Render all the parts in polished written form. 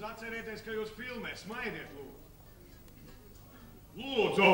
Lūdzu, atcerieties, ka jūs filmē, smaidiet, lūdzu. Lūdzu!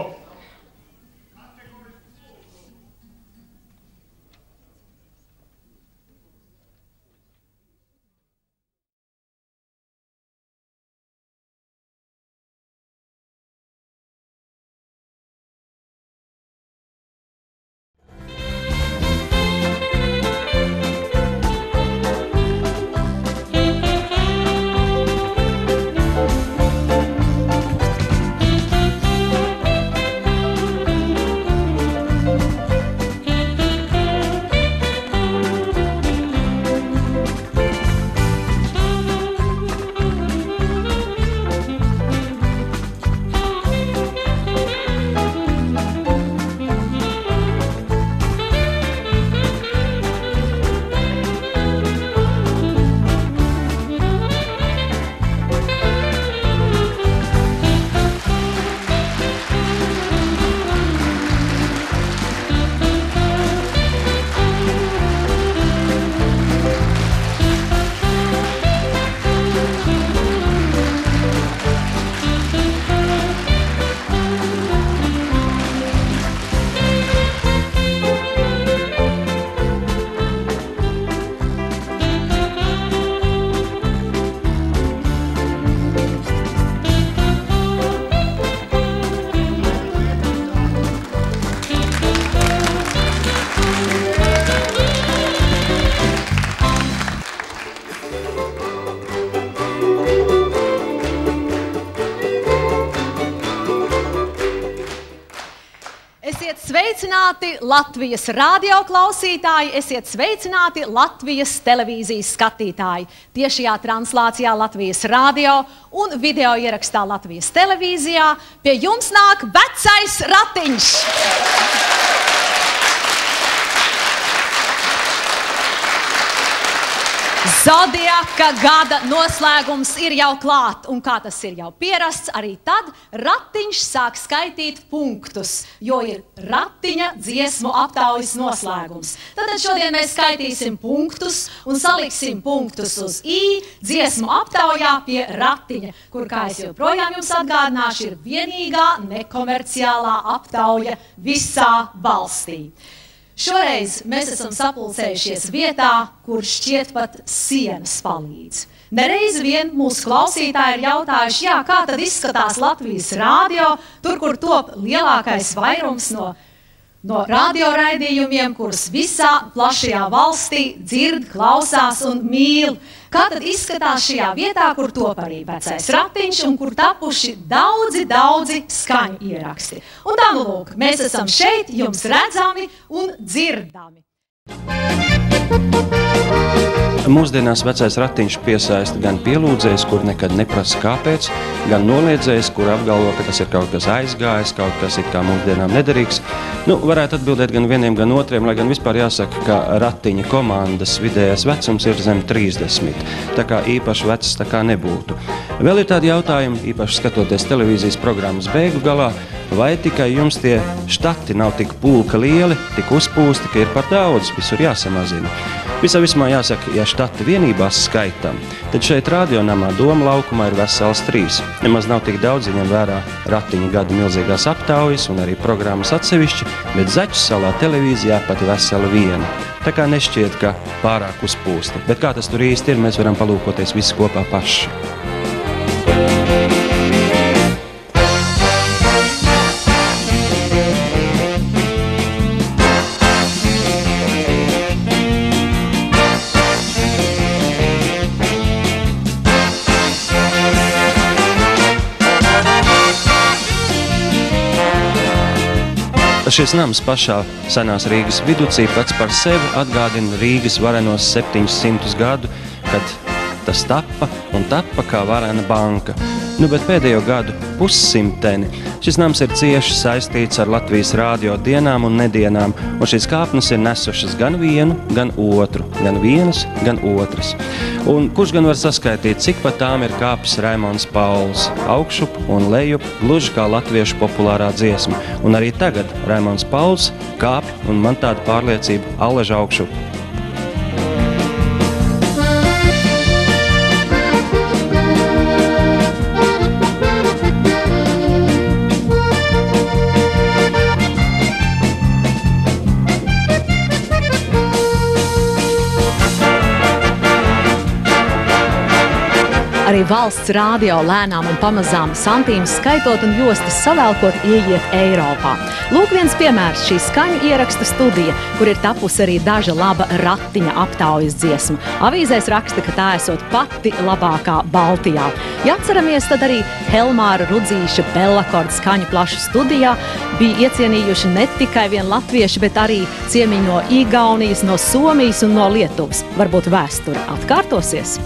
Sveicināti Latvijas radio klausītāji, esiet sveicināti Latvijas televīzijas skatītāji. Tiešajā translācijā Latvijas radio un video ierakstā Latvijas televīzijā pie jums nāk vecais ratiņš. Zodiaka gada noslēgums ir jau klāt, un kā tas ir jau pierasts, arī tad ratiņš sāk skaitīt punktus, jo ir ratiņa dziesmu aptaujas noslēgums. Tad šodien mēs skaitīsim punktus un saliksim punktus uz I dziesmu aptaujā pie ratiņa, kur, kā es joprojām jums atgādināšu, ir vienīgā nekomerciālā aptauja visā valstī. Šoreiz mēs esam sapulcējušies vietā, kur šķiet pat sienas palīdz. Nereiz vien mūsu klausītāji ir jautājuši, jā, kā tad izskatās Latvijas radio, tur, kur top lielākais vairums no radioraidījumiem, kurus visā plašajā valstī dzird, klausās un mīl. Kā tad izskatās šajā vietā, kur top arī vecais ratiņš un kur tapuši daudzi skaņu ieraksti. Un tā nu lūk, mēs esam šeit jums redzami un dzirdami. Mūsdienās vecais ratiņš piesaista gan pielūdzējs, kur nekad neprasa kāpēc, gan noliedzējs, kur apgalvo, ka tas ir kaut kas aizgājis, kaut kas it kā mūsdienām nederīgs. Varētu atbildēt gan vieniem, gan otriem, lai gan vispār jāsaka, ka ratiņa komandas vidējais vecums ir zem 30. Tā kā īpaši vecs tā kā nebūtu. Vēl ir tādi jautājumi, īpaši skatoties televīzijas programmas beigu galā, vai tikai jums tie štati nav tik pulka lieli, tik uzpūsti, ka ir par daudz, visur jāsamazina. Visā vismā jāsaka, ja štati vienībās skaitam, tad šeit radionamā Doma laukumā ir vesels 3. Nemaz nav tik daudz, ņem vērā ratiņa gada milzīgās aptaujas un arī programmas atsevišķi, bet Zaķu salā televīzijā pat vesela 1. Tā kā nešķiet, ka pārāk uzpūsta. Bet kā tas tur īsti ir, mēs varam palūkoties visi kopā paši. Šis nams pašā senās Rīgas viducī pats par sevi atgādina Rīgas varenos 700 gadu, kad tas tappa kā varena banka. Bet pēdējo gadu pussimteni šis nams ir cieši saistīts ar Latvijas radio dienām un nedienām, un šīs kāpnes ir nesušas gan vienu, gan otru, gan vienas, gan otras. Un kurš gan var saskaitīt, cik pa tām ir kāpis Raimonds Pauls, augšup un lejup, gluži kā latviešu populārā dziesma. Un arī tagad Raimonds Pauls kāp, un man tāda pārliecība allaž augšup. Arī valsts rādio lēnām un pamazām santīmus skaitot un jostas savelkot ieiet Eiropā. Lūk viens piemērs šī skaņu ierakstu studija, kur ir tapusi arī daža laba ratiņa aptaujas dziesma. Avīzēs raksta, ka tā esot pati labākā Baltijā. Ja atceramies, tad arī Helmāra Rudzīša Bellakorda skaņu plašu studijā bija iecienījuši ne tikai vien latvieši, bet arī ciemiņi no Igaunijas, no Somijas un no Lietuvas. Varbūt vēsture atkārtosies?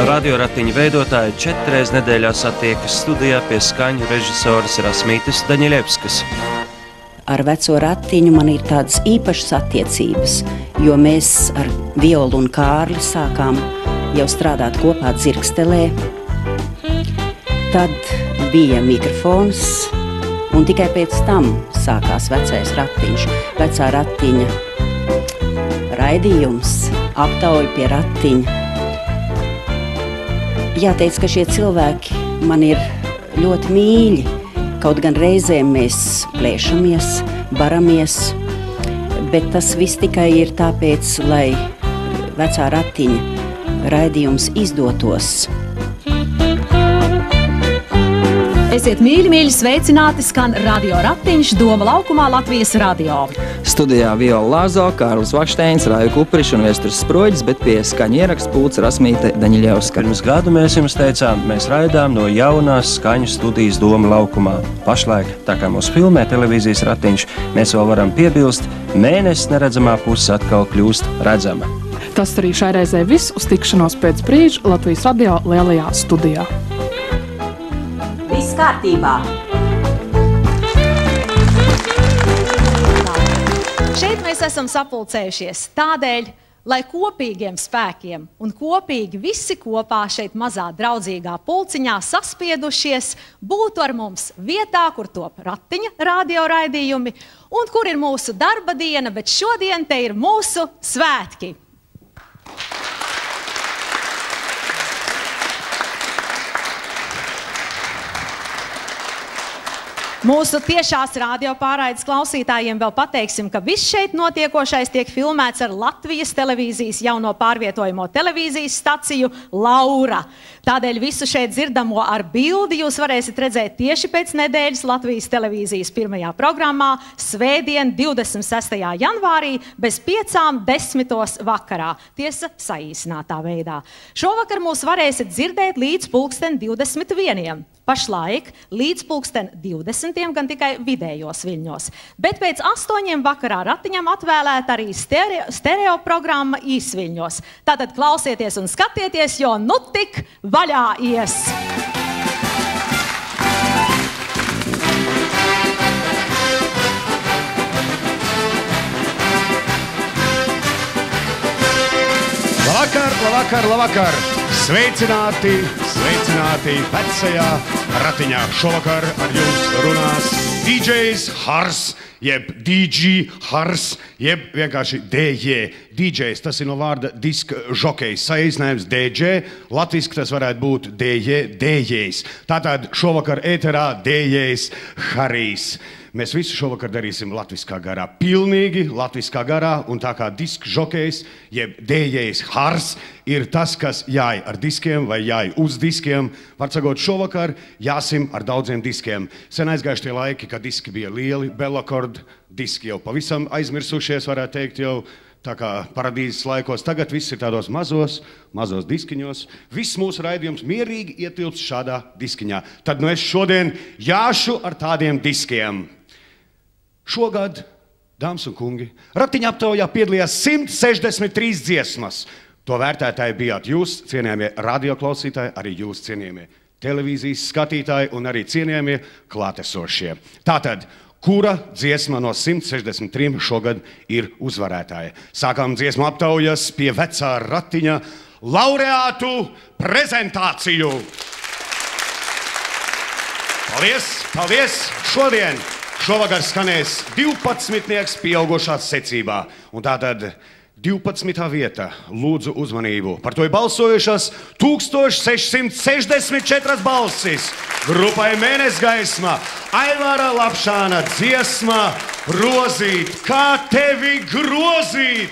Radioratiņu veidotāji 4 reizes nedēļā satiekas studijā pie skaņu režisoras Rasmītas Daņiļevskas. Ar veco ratiņu man ir tādas īpašas attiecības, jo mēs ar Violu un Kārli sākām jau strādāt kopā dzirkstelē. Tad bija mikrofons, un tikai pēc tam sākās vecais ratiņš. Vecā ratiņa raidījums, aptauja pie ratiņa. Jāteic, ka šie cilvēki man ir ļoti mīļi, kaut gan reizēm mēs plēšamies, baramies, bet tas viss tikai ir tāpēc, lai vecā ratiņa raidījums izdotos. Esiet mīļi, sveicināti, skan Radio Ratiņš Doma laukumā Latvijas radio. Studijā Viola Lāzo, Kārlis Vakšteins, Rāju Kupriš un Vēstures Sproģis, bet pie skaņu ierakstu pults Rasmīte Daņiļevska. Pirms gadu mēs jums teicām, mēs raidām no jaunās skaņu studijas Doma laukumā. Pašlaik, tā kā mūs filmē televīzijas ratiņš, mēs vēl varam piebilst, mēnesis neredzamā puse atkal kļūst redzama. Tas arī šai reizē viss, uz tikšanos pēc brīža Latvijas radio lielajā studijā. Viss kārtībā! Šeit mēs esam sapulcējušies tādēļ, lai kopīgiem spēkiem un kopīgi visi kopā šeit mazā draudzīgā pulciņā saspiedušies būtu ar mums vietā, kur top ratiņa radio raidījumi un kur ir mūsu darba diena, bet šodien te ir mūsu svētki. Mūsu tiešās radio pārraides klausītājiem vēl pateiksim, ka viss šeit notiekošais tiek filmēts ar Latvijas televīzijas jauno pārvietojamo televīzijas staciju Laura. Tādēļ visu šeit dzirdamo ar bildi jūs varēsiet redzēt tieši pēc nedēļas Latvijas televīzijas pirmajā programmā svētdien 26. janvārī bez 5:10 vakarā. Tiesa saīsinātā veidā. Šovakar mūs varēsiet dzirdēt līdz 21:00. Pašlaik līdz 20:20 gan tikai vidējos viļņos. Bet pēc 8 vakarā ratiņam atvēlēta arī stereo programma īsviļņos. Tātad klausieties un skatieties, jo nu tik vaļā ies! Labvakar! Sveicināti vecajā ratiņā. Šovakar ar jums runās DJs Hars, jeb DJ Hars, jeb vienkārši DJ. DJs, tas ir no vārda diska žokejs, saīsinājums DJ, latviski tas varētu būt DJs. Tātad šovakar ēterā DJs Harijs. Mēs visu šovakar darīsim latviskā garā, pilnīgi latviskā garā, un tā kā diska žokejs, jeb DJs Hars, ir tas, kas jāj ar diskiem vai jāj uz diskiem. Var sakot, šovakar jāsim ar daudziem diskiem. Sen aizgājuši tie laiki, kad diski bija lieli, Bellakorda diski jau pavisam aizmirsušies, varētu teikt jau, tā kā paradīzes laikos. Tagad viss ir tādos mazos diskiņos. Viss mūsu raidījums mierīgi ietilps šādā diskiņā. Tad nu es šodien jāšu ar tādiem diskiem. Šogad, dāmas un kungi, ratiņa aptaujā piedalījās 163 dziesmas. To vērtētāji bijāt jūs, cienījamie radioklausītāji, arī jūs, cienījamie televīzijas skatītāji un arī cienījamie klātesošie. Tātad, kura dziesma no 163 šogad ir uzvarētāja? Sākām dziesmu aptaujas pie vecā ratiņa laureātu prezentāciju. Paldies! Šovakar skanēs 12. pieaugušās secībā. Un tātad 12. vieta. Lūdzu uzmanību. Par to ir balsojušas 1664 balsis. Grupai Mēness gaisma, Aivara Lapšāna dziesma Grozīt, kā tevi grozīt.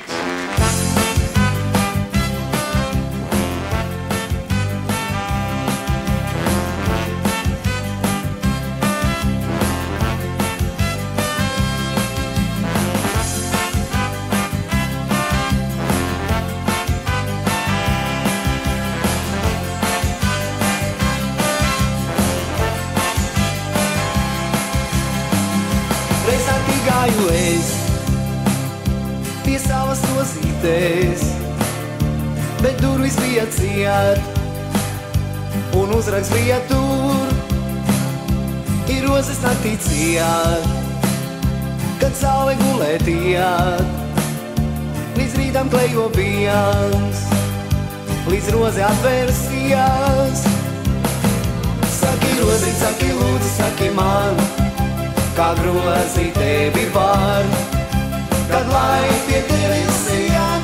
Pie savas rozītes, bet durvis bija ciet, un uzraksts bija tur. Ir rozes naktī ciet, kad saule gulēt iet, līdz rītam klejo viens, līdz roze atversies. Saki rozīt, saki lūdzu, saki man, kā grozīt tevi var. Kad lai pie tevis iet,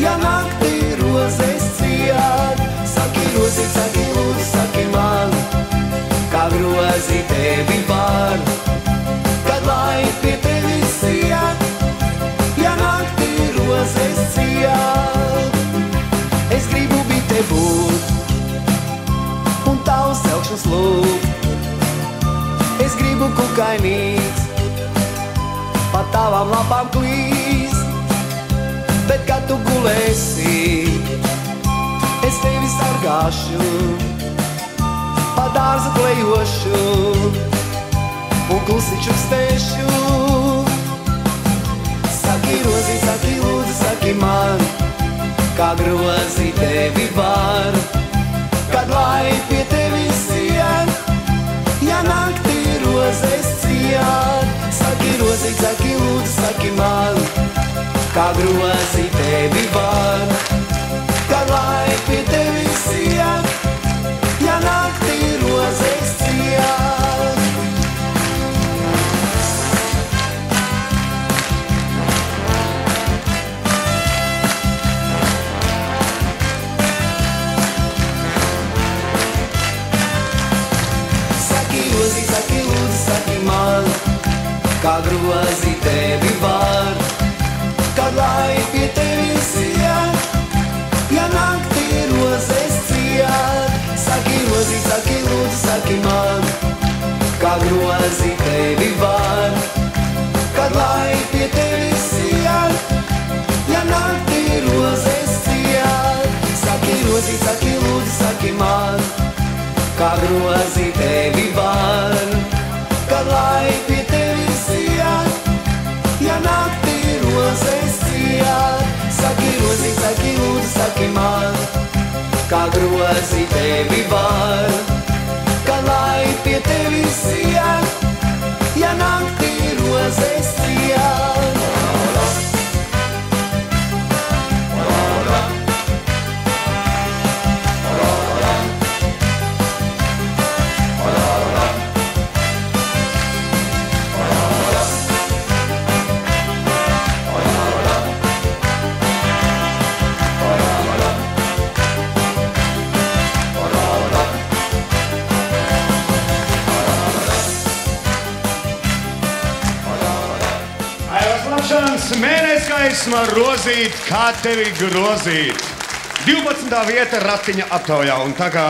ja naktī rozes ciet. Saki rozīt, saki lūdzu, saki man, kā grozīt tevi var. Kad lai pie tevis iet, ja naktī rozes ciet. Es gribu bite būt un tavu saukšanas lūgt. Es gribu kukainīts pa tavām lapām klīst, bet kad tu gulēsi, es tevi sargāšu, pa dārzu klejošu un klusi čukstēšu. Saki rozīt, saki lūdzu, saki man, kā grozīt tevi var. Kad lai pie tevis iet, ja naktī rozes ciet. Saki rozīt, saki lūdzu, saki man, kā grozīt tevi var. Kad lai pie tevis iet, ja naktī rozes ciet. Saki rozīt, saki lūdzu, saki man, kā grozīt tevi var. Kad lai pie tevis iet, ja naktī rozes ciet. Saki rozīt, saki lūdzu, saki man, kā grozīt tevi var. Kad lai pie tevis iet, ja naktī rozes ciet. Saki rozīt, saki lūdzu, saki man, kā grozīt tevi var. Kad lai pie tevis iet, ja naktī rozes ciet. Saki rozīt, saki lūdzu, saki man, kā grozīt tevi var. Kad lai pie tevis iet, ja naktī rozes ciet. Mēness gaisma rozīt, kā tevi grozīt. 12. vieta ratiņa aptaujā, un tā kā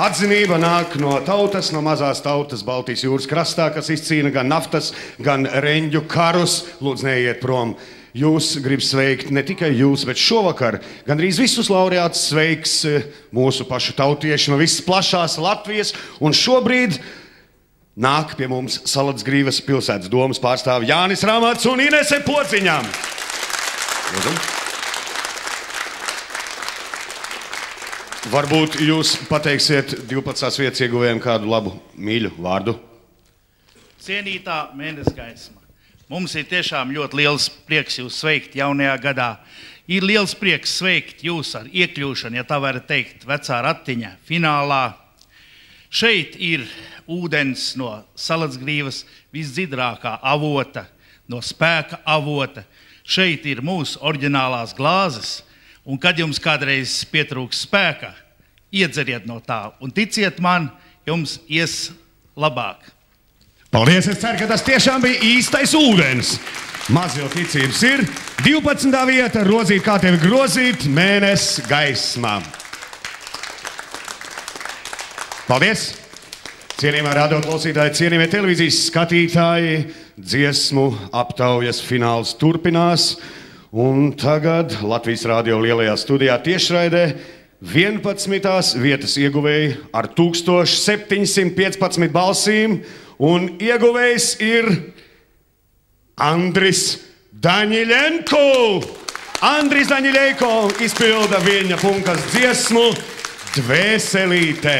atzinība nāk no tautas, no mazās tautas Baltijas jūras krastā, kas izcīna gan naftas, gan reņģu karus, lūdzu neiet prom. Jūs grib sveikt ne tikai jūs, bet šovakar gandrīz visus laureātus sveiks mūsu pašu tautieši no visas plašās Latvijas, un šobrīd nāk pie mums Salacgrīvas pilsētas domas pārstāvi Jānis Rāmats un Inese Pociņam. Varbūt jūs pateiksiet 12. vietas ieguvējiem kādu labu mīļu vārdu. Cienītā Mēness gaisma, mums ir tiešām ļoti liels prieks jūs sveikt jaunajā gadā. Ir liels prieks sveikt jūs ar iekļūšanu, ja tā var teikt, vecā ratiņa finālā. Šeit ir ūdens no Salacgrīvas visdzidrākā avota, no spēka avota. šeit ir mūsu oriģinālās glāzes, un kad jums kādreiz pietrūks spēka, iedzeriet no tā, un ticiet man, jums ies labāk. Paldies, es ceru, ka tas tiešām bija īstais ūdens. Maz jau ticības ir. 12. vieta, rozīt, kā tevi grozīt, mēness gaismā. Paldies! Cienījamā radioklausītāji, cienījamie televīzijas skatītāji, dziesmu aptaujas fināls turpinās. Un tagad Latvijas radio lielajā studijā tiešraidē 11. vietas ieguvēji ar 1715 balsīm. Un ieguvējs ir Andris Daņiļenko. Andris Daņiļenko izpilda viņa punkas dziesmu Dvēselīte.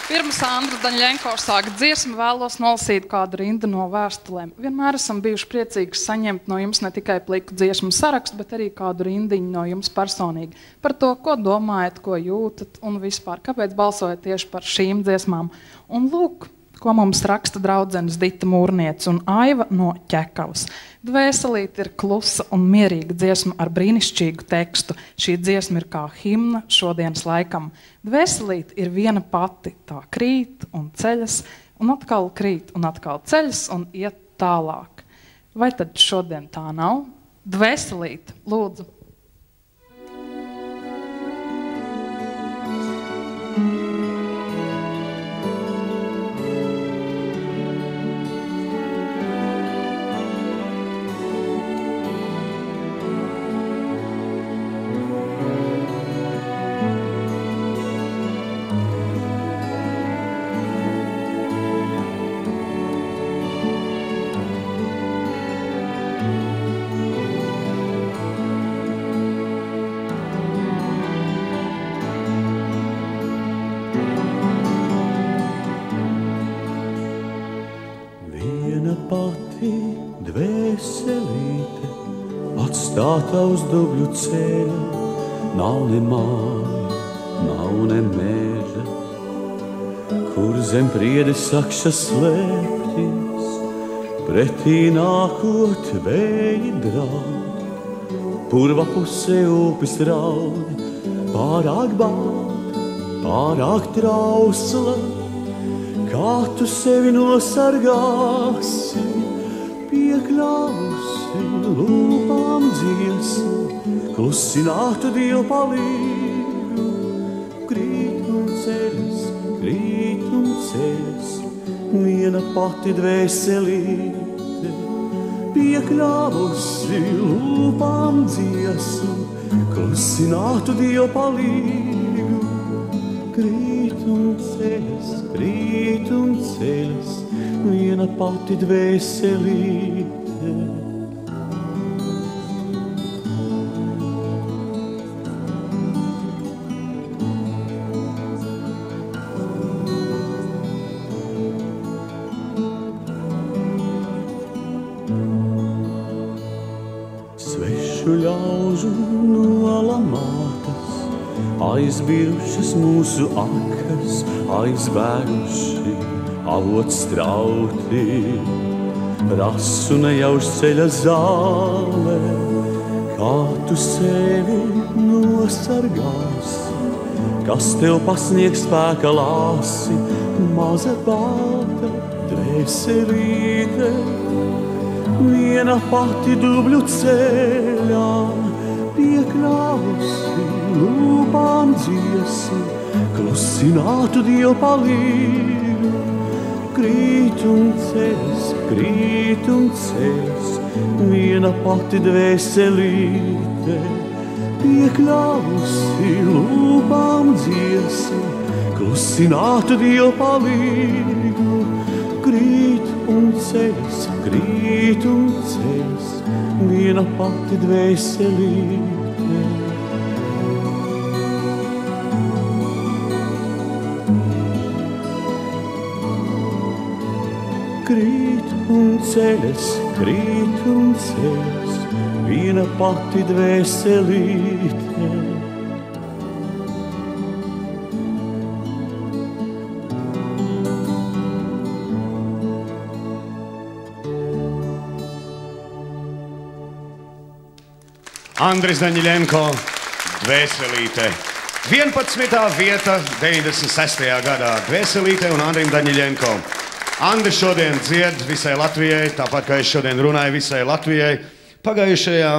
Pirms Andris Daņiļenko sāk dziesmu, vēlos nolasīt kādu rindu no vēstulēm. Vienmēr esam bijuši priecīgi saņemt no jums ne tikai pliku dziesmu sarakstu, bet arī kādu rindiņu no jums personīgi. Par to, ko domājat, ko jūtat un vispār, kāpēc balsojat tieši par šīm dziesmām. Un lūk, ko mums raksta draudzenes Dita Mūrniece un Aiva no Ķekavas. Dvēselīte ir klusa un mierīga dziesma ar brīnišķīgu tekstu. Šī dziesma ir kā himna šodienas laikam. Dvēselīte ir viena pati, tā krīt un ceļas, un atkal krīt un atkal ceļas un iet tālāk. Vai tad šodien tā nav? Dvēselīte, lūdzu. Dvēselīte atstāta uz dubļu ceļa, nav ne māja, nav ne meža, kur zem priedes sakša slēpties, pretī nākot vēji draud, purva pusē upes raud, pārāk balta, pārāk trausla, kā tu sevi nosargāsi. Piekļāvusi lūpām dziesmu, klusinātu Dievu palīgu. Krīt un ceļas, viena pati dvēselīte. Piekļāvusi lūpām dziesmu, klusinātu Dievu palīgu. Krīt un ceļas, viena pati dvēselīte. Svešu ļaužu nolamātas, aizbirušas mūsu akas, aizbēruši avots strauti, rasu nejauš ceļa zāle, kā tu sevi nosargāsi, kas tev pasniegs spēka lāsi, maza balta dvēselīte, viena pati dubļu ceļā, piekļāvusi lūpām dziesmu, klusinātu Dievu palīgu. Krīt un ceļas, viena pati dvēselīte, piekļāvusi lūpām dziesmu, klusinātu Dievu palīgu. Krīt un ceļas, viena pati dvēselīte. Krīt un ceļas, viena pati dvēselīte. Andris Daņļenko, Dvēselīte. 11. vieta 96. gadā Dvēselīte un Andrim Daņļenko. Andris šodien dzied visai Latvijai, tāpat kā es šodien runāju visai Latvijai. Pagājušajā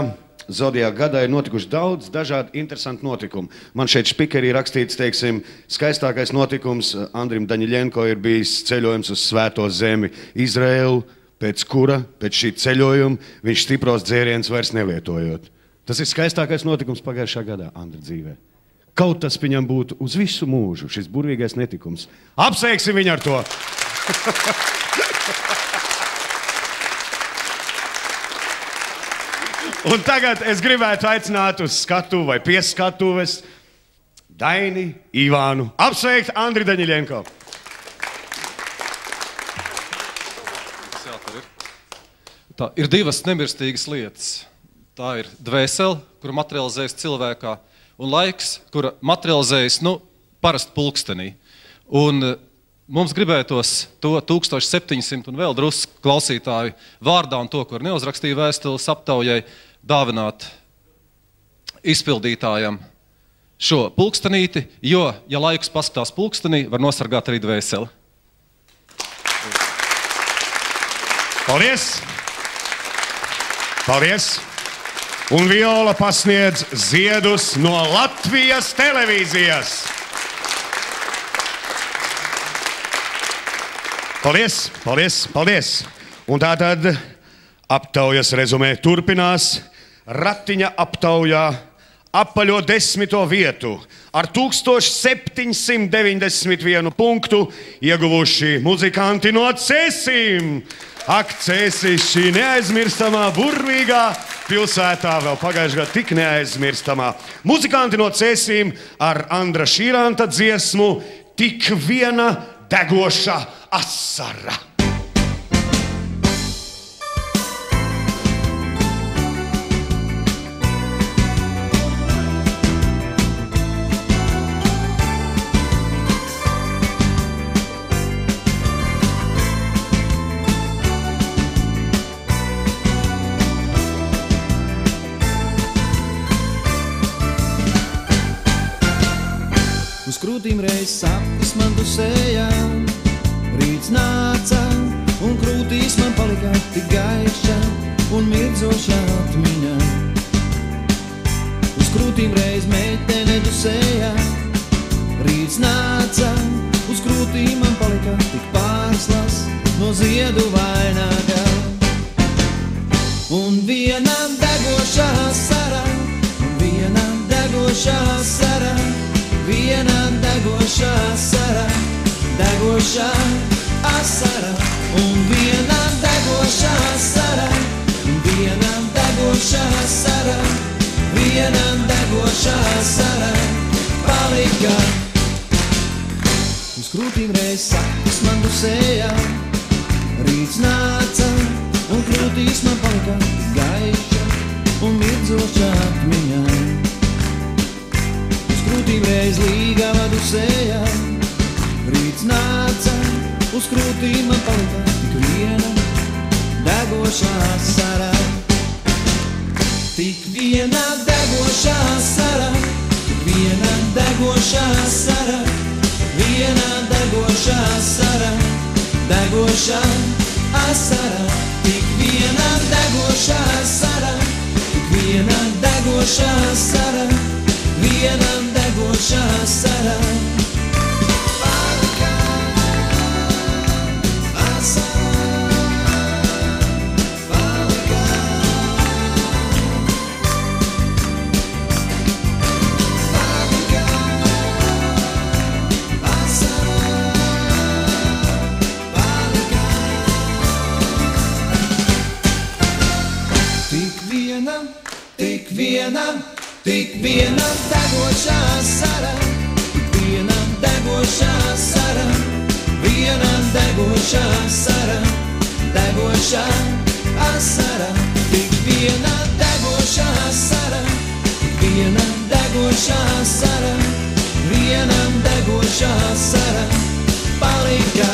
Zodiaka gadā ir notikuši daudz dažādu interesantu notikumu. Man šeit špikerī rakstīts, teiksim, skaistākais notikums Andrim Daņļenko ir bijis ceļojums uz Svēto zemi Izraēlu, pēc kura, pēc šī ceļojuma, viņš stipros dzērienus vairs nelietojot. Tas ir skaistākais notikums pagājušā gadā Andra dzīvē. Kaut tas viņam būtu uz visu mūžu, šis burvīgais netikums. Apsveiksim viņu ar to! Un tagad es gribētu aicināt uz skatu vai pie skatuves Daini Ivānu. Apsveikt Andri Daņļenko. Tā ir divas nemirstīgas lietas. Tā ir dvēsele, kura materializējas cilvēkā, un laiks, kura materializējas, parasti pulkstenī. Un mums gribētos to 1700 un vēl drusku klausītāju vārdā un to, kur neuzrakstīja vēstules aptaujai, dāvināt izpildītājam šo pulkstenīti, jo, ja laikus paskatās pulkstenī, var nosargāt arī dvēseli. Paldies! Paldies! Un Viola pasniedz ziedus no Latvijas televīzijas. Paldies, paldies, paldies! Un tātad aptaujas rezumē turpinās. Ratiņa aptaujā apaļo 10. vietu ar 1791 punktu ieguvuši muzikanti no Cēsīm. Ak, Cēsīs, šī neaizmirstamā, burvīgā pilsētā, vēl pagājušajā gadā tik neaizmirstamā. Muzikanti no Cēsīm ar Andra Šīranta dziesmu Tik viena degoša asara. Uz krūtīm reiz sapnis man dusēja, rīts nāca, un krūtīs man palika tik gaiša un mirdzoša atmiņa. Uz krūtīm reiz meitene dusēja, rīts nāca, uz krūtīm man palika tik pārslas no ziedu vainaga. Un viena degoša asara, un viena degoša asara, viena degoša asara, degoša asara, un viena degoša asara, un viena degoša asara, viena degoša asara palika. Uz krūtīm reiz sapnis man dusēja, rīts nāca, un krūtīs man palika gaiša un mirdzoša atmiņa. Krūtīm reiz līgava dusēja, rīts nāca, uz krūtīm man palika tik viena degoša asara. Tik viena degoša asara, tik viena degoša asara, viena degoša asara, degoša asara. Tik viena degoša asara, tik viena degoša asara, viena degoša asara palika asara palika palika asara palika. Tik viena degoša asara, tik viena degoša asara, viena degoša asara, degoša asara. Tik viena degoša asara, tik viena degoša asara, viena degoša asara palika.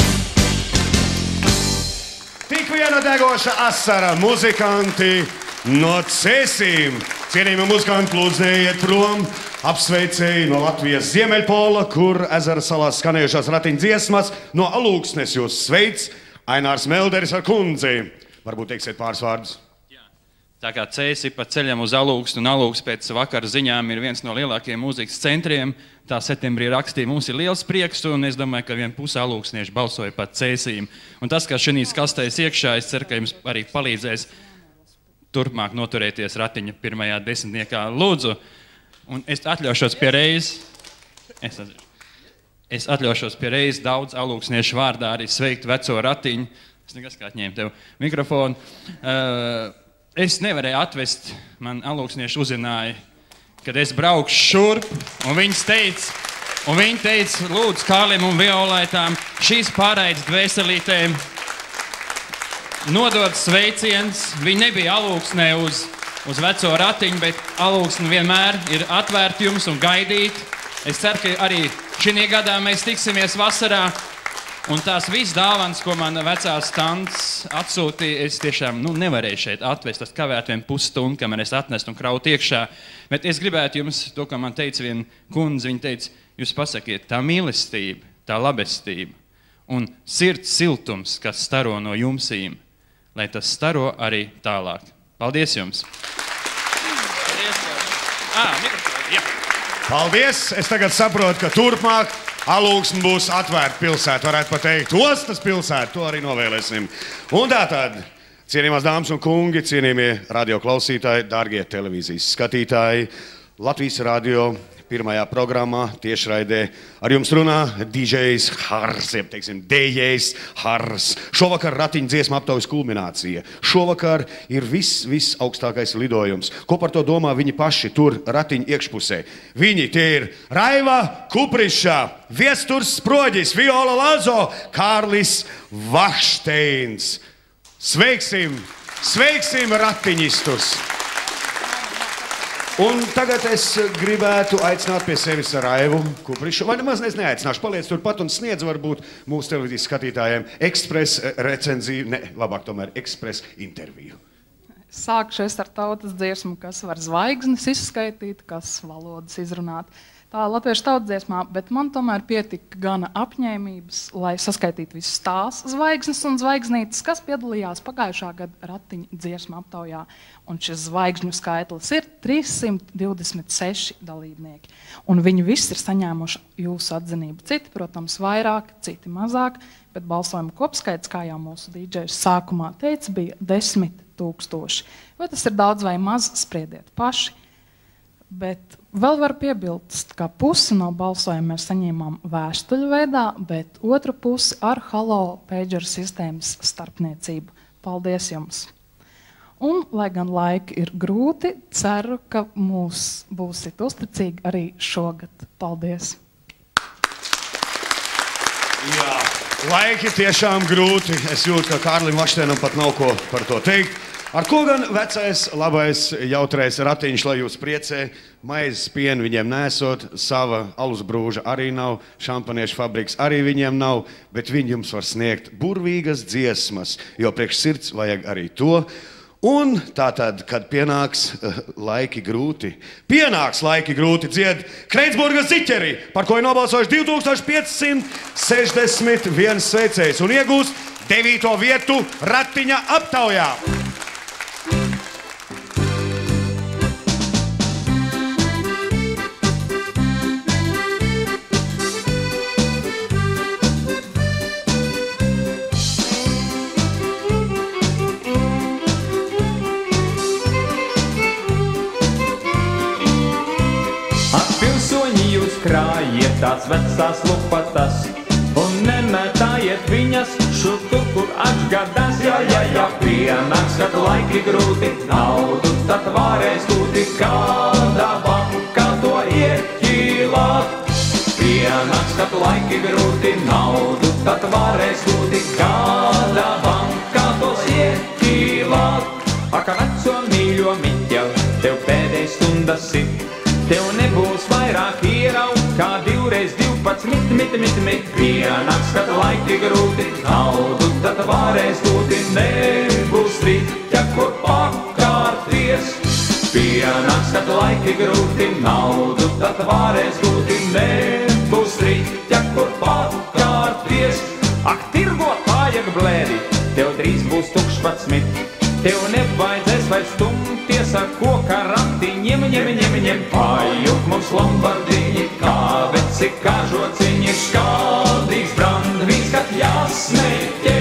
Tik viena degoša asara, muzikanti no Cēsīm. Cienījami muzikanti, lūdzu neiet prom. Apsveicēji no Latvijas Ziemeļpola, kur ezera salās skanējušās ratiņu dziesmas. No Alūksnes jūs sveic Ainārs Melderis ar kundzi. Varbūt teiksiet pāris vārdus. Tā kā Cēsi pa ceļam uz Alūksni, un Alūks pēc vakara ziņām ir viens no lielākajiem mūzikas centriem. Tā septembrī rakstīja, mums ir liels prieks, un es domāju, ka vien puse alūksnieši balsoja par Cēsīm. Un tas, kas šīs kastēs iekšā, es ceru, ka jums arī palīdzēs turpmāk noturēties ratiņa pirmajā desmitniekā. Lūdzu, un es atļaušos pie reizes daudz alūksniešu vārdā arī sveikt veco ratiņu. Es nekas kā atņēmu tev mikrofonu. Es nevarēju atvest, man alūksnieši uzināja, kad es braukšu šurp, un viņi teica, lūdzu, Kārlim un Violaitām, šīs pārraides dvēselītēm nodot sveiciens. Viņi nebija Alūksnē uz veco ratiņu, bet Alūksne vienmēr ir atvērta jums un gaidīt. Es ceru, ka arī šī gadā mēs tiksimies vasarā. Un tās visas dāvanas, ko man vecās tantes atsūtīja, es tiešām nevarēju šeit atvest. Tas kavētu vien pusstundu, kamēr es atnestu un krautu iekšā. Bet es gribētu jums to, ko man teica viena kundze. Viņa teica, jūs pasakiet, tā mīlestība, tā labestība un sirds siltums, kas staro no jumsīm, lai tas staro arī tālāk. Paldies jums! Paldies! Es tagad saprotu, ka turpmāk Alūksne būs atvērta pilsēta, varētu pateikt, ostas pilsēta, to arī novēlēsim. Un tātad, cienījamās dāmas un kungi, cienījamie radio klausītāji, dārgie televīzijas skatītāji, Latvijas radio pirmajā programmā tiešraidē ar jums runā DJs Hars, jeb teiksim DJs Hars. Šovakar ratiņu dziesma aptaujas kulminācija. Šovakar ir viss augstākais lidojums. Ko par to domā viņi paši tur ratiņu iekšpusē? Viņi tie ir Raiva Kupriša, Viesturs Sproģis, Viola Lazo, Kārlis Vakšteins. Sveiksim ratiņistus! Un tagad es gribētu aicināt pie sevis Raivu Kuprišu. Vai nemaz neaicināšu, paliec turpat un sniedz varbūt mūsu televīzijas skatītājiem ekspres recenziju, labāk tomēr ekspres interviju. Sākšu es ar tautas dziesmu, kas var zvaigznes izskaitīt, kas valodas izrunāt. Tā latviešu tautsdziesmā, bet man tomēr pietika gana apņēmības, lai saskaitītu visas tās zvaigznes un zvaigznītes, kas piedalījās pagājušā gada ratiņu dziesmu aptaujā. Un šis zvaigžņu skaitlis ir 326 dalībnieki. Un viņi visi ir saņēmuši jūsu atzinību. Citi, protams, vairāk, citi mazāk, bet balsojuma kopskaits, kā jau mūsu dīdžejs sākumā teica, bija 10 000. Vai tas ir daudz vai maz, spriediet paši. Bet vēl var piebilst, ka pusi no balsojuma mēs saņēmām vēstuļu veidā, bet otru pusi ar Halo pager sistēmas starpniecību. Paldies jums! Un, lai gan laiki ir grūti, ceru, ka mūs būsit uzticīgi arī šogad. Paldies! Jā, laiki tiešām grūti. Es jūtu, ka Kārlim Vakšteinam pat nav ko par to teikt. Ar ko gan vecais, labais, jautrais ratiņš, lai jūs priecē? Maizes pienu viņiem nesot, sava alus brūža arī nav, šampaniešu fabriks arī viņiem nav, bet viņi jums var sniegt burvīgas dziesmas, jo priekš sirds vajag arī to. Un tātad, kad pienāks laiki grūti, dzied Kreitsburgas ziķeri, par ko ir nobalsojuši 2561 sveicējs un iegūst 9. vietu ratiņa aptaujā. Krājiet tās vecās lupatas un nemetājiet viņas šur tur, kur atgadās. Ja pienāks, kad laiki grūti, naudu tad varēs gūti, kādā bankā to ieķīlāt. Pienāks, kad laiki grūti, naudu tad varēs gūti, kādā bankā tos ieķīlāt. Ak, veco mīļo miķel, tev pēdējais stundas ir. Tev nebūs vairāk ieraugt, kā 2x12. Pienāks, kad laiki grūti, naudu tad varēs gūti, nebūs rīķa, kur pakārti. kad laiki grūti, naudu tad varēs gūti, nebūs riķa, kur pakārties. Ak, tirgotāja blēdi, tev drīz būs 11, tev nevajadzēs vairs stumties ar koka rantiņiem, ņem, pājūt mums lombardiņi, kāveci, kažociņi, skaldīgs brandvīns, kad jāsmeķē.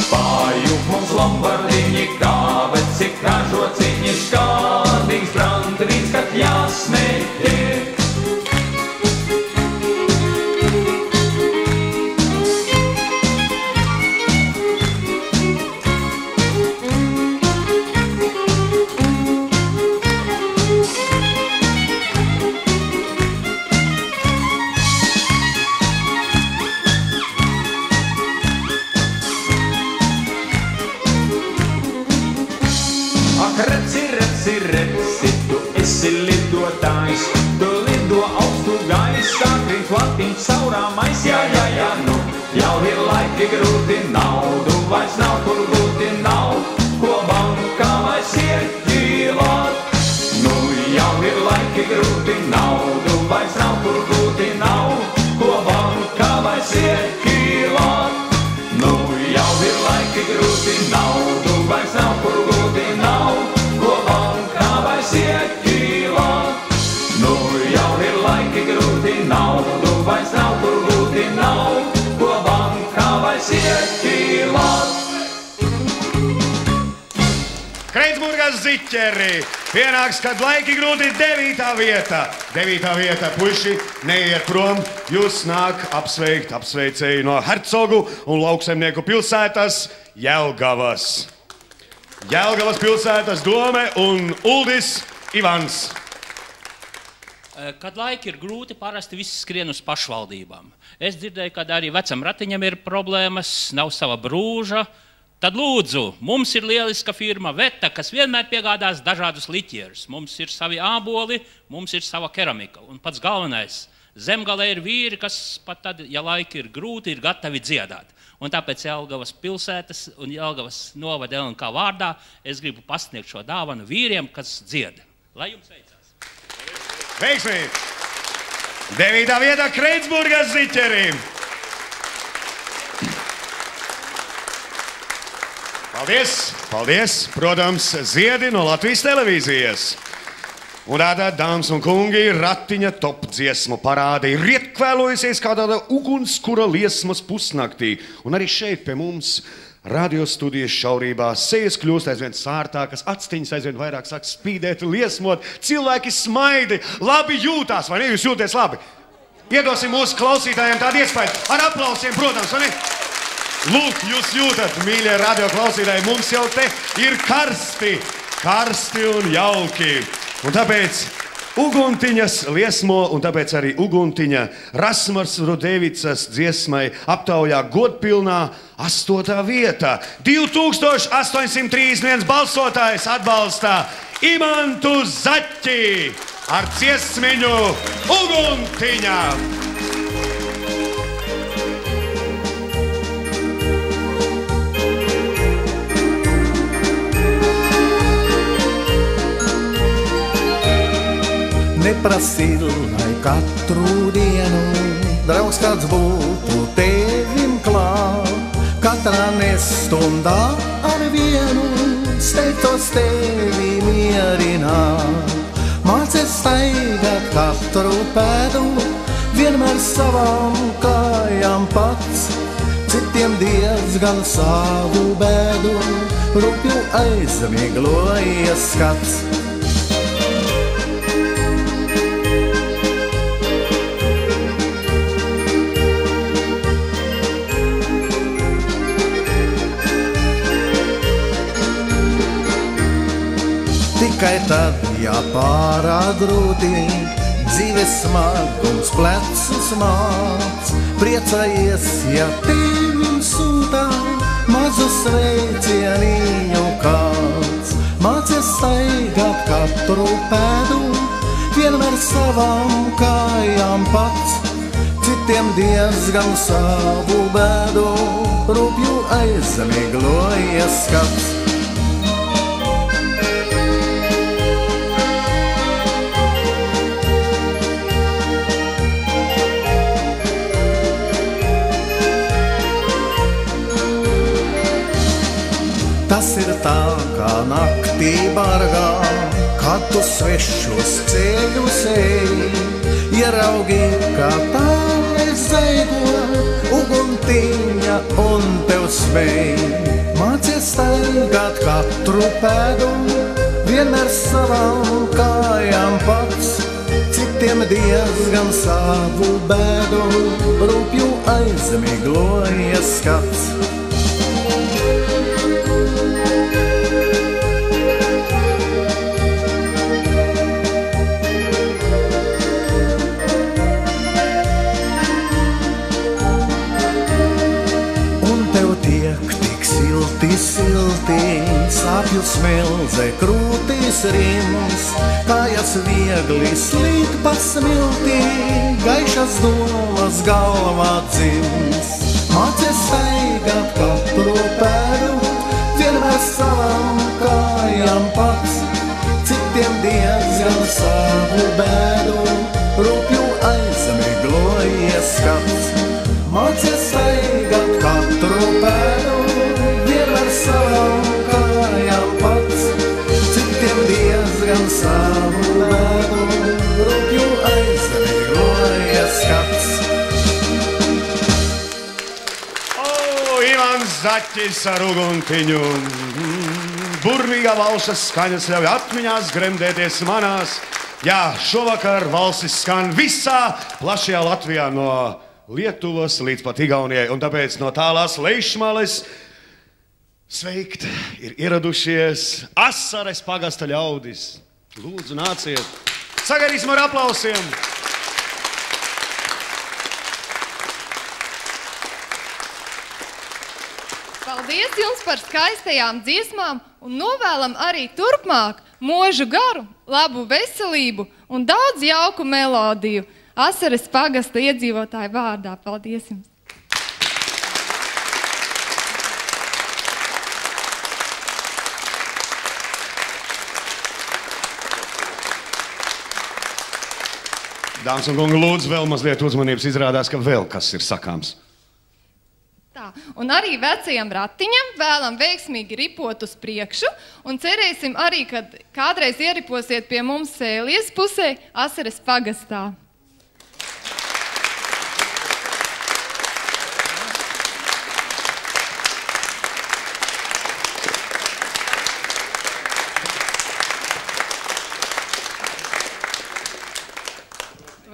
Pājūt mums lombardiņi, kāveci, kažociņi, skaldīgs brandvīns, kad jāsmeķē. Repsi, tu esi lidotājs, tu lido augstu gaisā, krīt latiņš saurāmais, jā, nu, jau ir laiki grūti, naudu vairs nav kur gūti, nav, ko bankā vairs ieķīlāt. Nu, jau ir laiki grūti, naudu vairs nav kur gūti, nav, ko bankā vairs ieķīlāt. Nu, jau ir laiki grūti, naudu vairs nav kur gūti, nav, ko bankā vairs ieķīlāt. Nu, jau ir laiki grūti, naudu vairs nav kur gūti, nav, ko bankā vairs ieķīlāt. Kreidsburgas ziķeri. Pienāks, kad laiki grūti 9. vieta. 9. vieta, puiši, neiet prom. Jūs nāk apsveicēji no Hercogu un lauksaimnieku pilsētas Jelgavas. Jelgavas pilsētas dome un Uldis Ivans. Kad laiki ir grūti, parasti viss skrien uz pašvaldībām. Es dzirdēju, kad arī vecam ratiņam ir problēmas, nav sava brūža. Tad lūdzu, mums ir lieliska firma Veta, kas vienmēr piegādās dažādus liķierus. Mums ir savi āboli, mums ir sava keramika. Un pats galvenais, zemgalē ir vīri, kas pat tad, ja laiki ir grūti, ir gatavi dziedāt. Un tāpēc Jelgavas pilsētas un Jelgavas novada LNK vārdā es gribu pasniegt šo dāvanu vīriem, kas dzied. Lai jums veicās! Veiksmīgi! 9. vietā Kreidsburgas ziķerim! Paldies! Protams, ziedi no Latvijas televīzijas. Un tātad, dāmas un kungi, ratiņa top dziesmu parāde ir ietkvēlojusies kā tāda ugunskura liesmas pusnaktī. Un arī šeit pie mums radiostudijas šaurībā sejas kļūst aizvien sārtākas, actiņas aizvien vairāk sāk spīdēt, liesmot, cilvēki smaidi, labi jūtās, vai ne? Jūs jūties labi? Iedosim mūsu klausītājiem tādu iespēju, ar aplausiem, protams, vai ne? Lūk, jūs jūtat, mīļie radio klausītāji, mums jau te ir karsti un jauki. Un tāpēc Uguntiņas liesmo, un tāpēc arī Uguntiņa Rasmars Rudevicas dziesmai aptaujā godpilnā 8. vieta. 2831 balsotājs atbalstā Imantu Zaķi ar dziesmiņu Uguntiņa. Neprasīju, lai katru dienu draugs kāds būtu tevim klāt. Katrā nestundā ar vienu steigtos tevi mierināt. Mācies staigāt katru pēdu, vienmēr savām kājām pats. Citiem diezgan savu bēdu, rupju aizmiglojies skats. Tikai tad, ja pārāk grūti, dzīves smagums plecus māc. Priecājies, ja tevim sūtā mazu sveicieniņu kāds. Mācies staigāt katru pēdu, vienmēr savām kājām pats. Citiem diezgan savu bēdu, rupju aizmiglojies skats. naktī bargā, kad tu svešos ceļus ej, ieraugi, kā tālēs zaigo, uguntiņa un tev svej. Mācies staigāt katru pēdu, vienmēr savām kājām pats, citiem diezgan savu bēdu, rūpju aizmigloja skats. Silti, sāpju smeldze, krūtīs rims, kājas viegli slīd pa smiltī, gaišas domas galvā dzims. Mācies staigāt katru pēdu, vienmēr savām kājām pats, citiem diezgan savu bēdu, rūpju aizmigloja skats. Mācies staigāt katru pēdu, savām kājām pats, citiem diezgan savu bēdu, rūpju aizmigloja skats. Ivans Zaķis ar uguntiņu. Burvīgā valsas skaņas ļauj atmiņās gremdēties manās. Jā, šovakar valsis skan visā plašajā Latvijā no Lietuvas līdz pat Igaunijai, un tāpēc no tālās Leišmales sveikt ir ieradušies Asares pagasta ļaudis. Lūdzu, nāciet. Sagaidīsim ar aplausiem. Paldies jums par skaistajām dziesmām un novēlam arī turpmāk mūžu garu, labu veselību un daudz jauku melodiju. Asares pagasta iedzīvotāju vārdā. Paldies jums. Dāmas un kungi, lūdzu, vēl mazliet uzmanības, izrādās, ka vēl kas ir sakāms. Tā, un arī vecajam ratiņam vēlam veiksmīgi ripot uz priekšu, un cerēsim arī, kad kādreiz ieriposiet pie mums Sēlies pusē, Asares pagastā.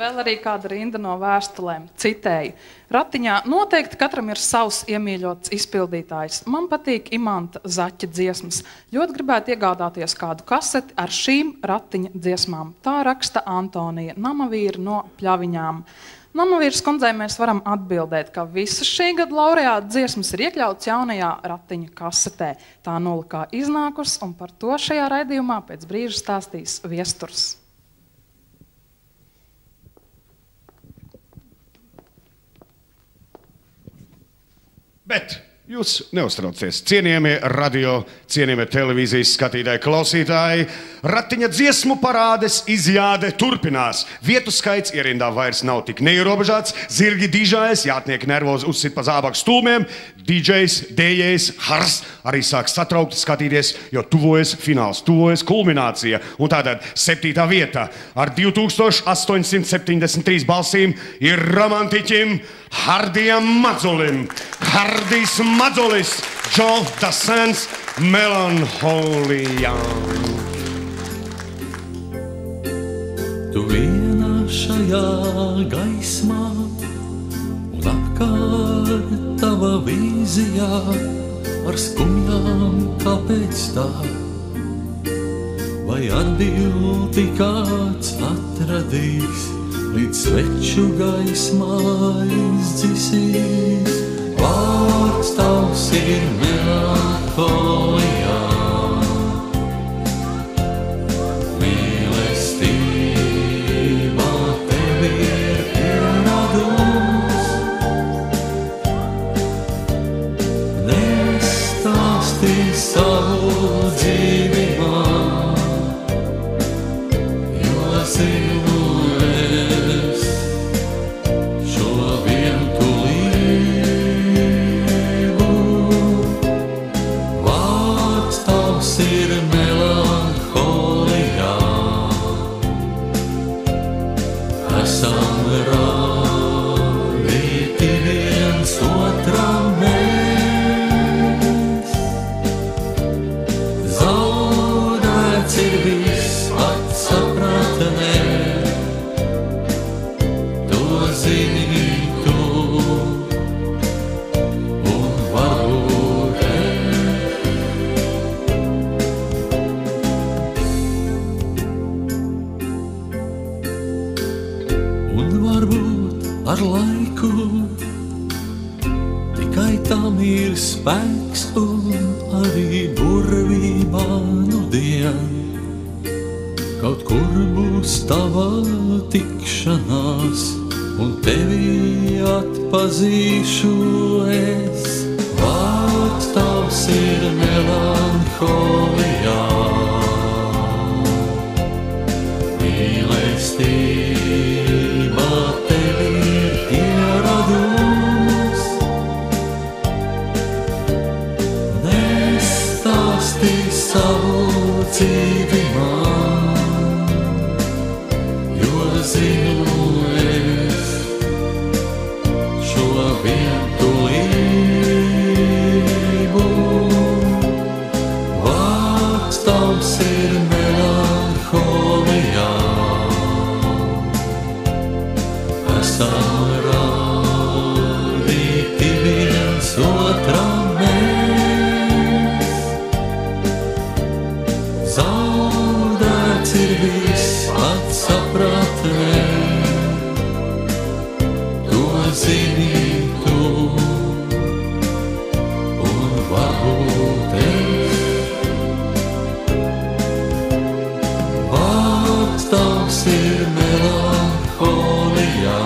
Vēl arī kāda rinda no vēstulēm. Citēju. Ratiņā noteikti katram ir savs iemīļots izpildītājs. Man patīk Imanta Zaķa dziesmas. Ļoti gribētu iegādāties kādu kaseti ar šīm ratiņa dziesmām. Tā raksta Antonija, namavīra no Pļaviņām. Namavīras kundzei mēs varam atbildēt, ka visas šī gada laureāta dziesmas ir iekļauts jaunajā ratiņa kasetē. Tā nulikā iznākus, un par to šajā raidījumā pēc brīža stāstīs Viesturs. Bet jūs neuztraucies, cienījamie radio, cienījamie televīzijas skatītāji, klausītāji. Ratiņa dziesmu parādes izjāde turpinās. Vietu skaits ierindā vairs nav tik neierobežāts. Zirgi dižājas, jātnieki nervozi uzsit pa zābaku stūmiem. DJs, dējējs, Hars arī sāk satraukti skatīties, jo tuvojas fināls, tuvojas kulminācija. Un tātad 7. vieta ar 2873 balsīm ir romantiķim Hardijam Madzulim. Hardijs Madzulis, Joe Dasens, Melanholijā. Tu viena šajā gaismā un apkārt tava vīzijā ar skumjām, kāpēc tā? Vai atbildi kāds atradīs, līdz sveču gaismā izdzisīs? Vārds tavs ir melanholijā, mīlestība tev ir pierādums. Nestāstī savu dzīvi man, jo zinu es šo vientulību. Vārds tavs ir esam radīti viens otram mēs. Zaudēts ir viss pats sapratnē, to zini tu un varbūt un varbūt ar laiku tikai tam ir spēks un arī burvībā nudien. Kaut kur būs tava tikšanās un tevi atpazīšu es. Vārds tavs ir melanholijā, mīlestība tevi ir ieradus. Nestāstī savu dzīvi man, jo zinu es šo vientulību. Vārds tavs ir melanholijā, esam radīti viens otram mēs. Zaudēts ir viss pats sapratnē, to zini tu un varbūt es. Vārds tavs ir melanholijā,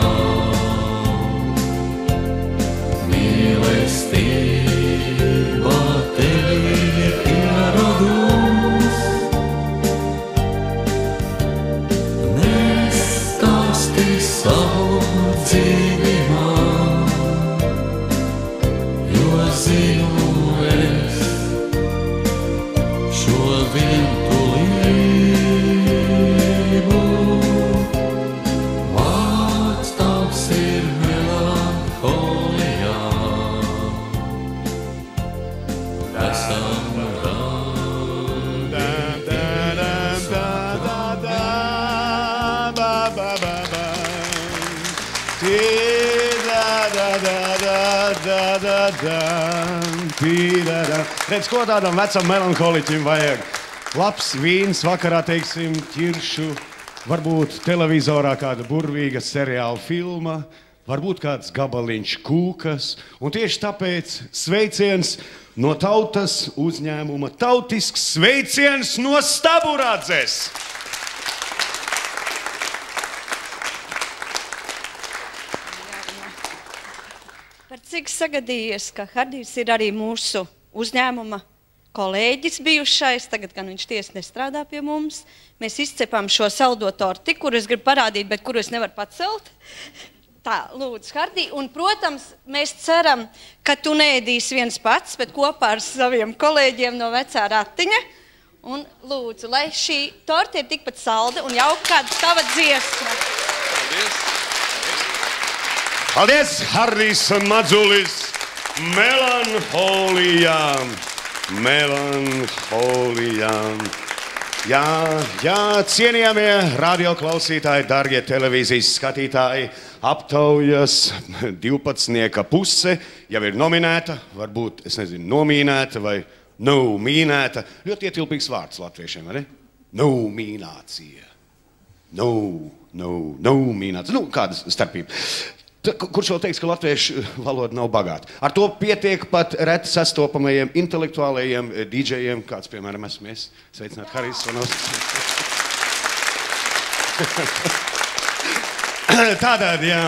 mīlestība tevi ir ieradus. Nestāstī savu dzīvi man, jo zinu es šo vientulību. Vārds tavs ir melanholijā, esam Redz, ko tādam vecam melanholiķim vajag? Labs vīns vakarā, teiksim, ķiršu, varbūt televizorā kāda burvīga seriāla filma, varbūt kāds gabaliņš kūkas, un tieši tāpēc sveiciens no tautas uzņēmuma, tautisks sveiciens no Staburadzes! Par cik sagadījies, ka Hardijs ir arī mūsu uzņēmuma kolēģis bijušais, tagad gan viņš tiesa nestrādā pie mums. Mēs izcepām šo saldo torti, kuru es gribu parādīt, bet kuru es nevaru pacelt. Tā, lūdzu, Hardij, un, protams, mēs ceram, ka tu neēdīsi viens pats, bet kopā ar saviem kolēģiem no vecā ratiņa. Un lūdzu, lai šī torta ir tikpat salda un jauka kāda tava dziesma. Paldies! Paldies, Hardijs Madzulis! Melanholijā! Melanholijā! Jā, cienījamie radioklausītāji, dargie televīzijas skatītāji, aptaujas 12. puse jau ir nominēta, varbūt, es nezinu, nomīnēta vai nomīnēta. Ļoti ietilpīgs vārds latviešiem, vai ne? Nominācija. Nominācija. Nu, kāda starpība? Kurš vēl teiks, ka latviešu valoda nav bagāta? Ar to pietiek pat reti sastopamajiem intelektuālajiem dīdžejiem, kāds, piemēram, esmu es. Sveicināt, Harijs Vanovs. Tātad, jā,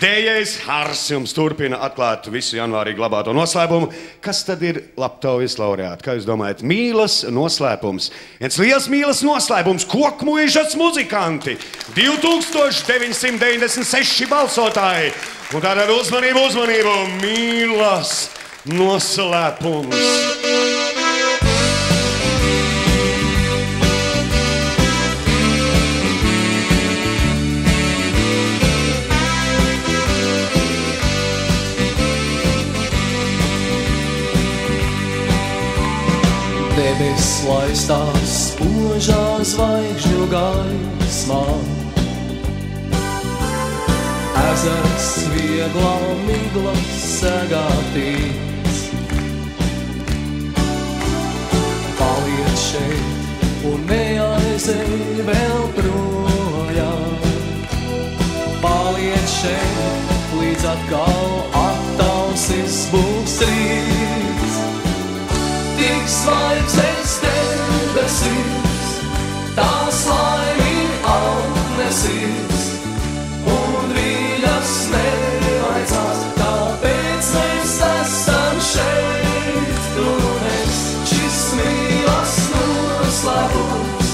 dējais Hars jums turpina atklāt visu janvārī glabāto noslēpumu. Kas tad ir labtaujas laureāti? Kā jūs domājat? Mīlas noslēpums. Viens liels mīlas noslēpums. Kokmuižas muzikanti. 2996 balsotāji. Un tātad uzmanību, mīlas noslēpums. laistās spožā zvaigžņu gaismā. Ezers vieglā migla segātīs. Paliec šeit un neaizej vēl projām. Paliec šeit, līdz atkal attausis būs rīts. Tik zvaigznes debesīs, tās laimi atnesīs, un viļas nevaicās, kāpēc mēs esam šeit. Tu nes šis mīlas noslēpums,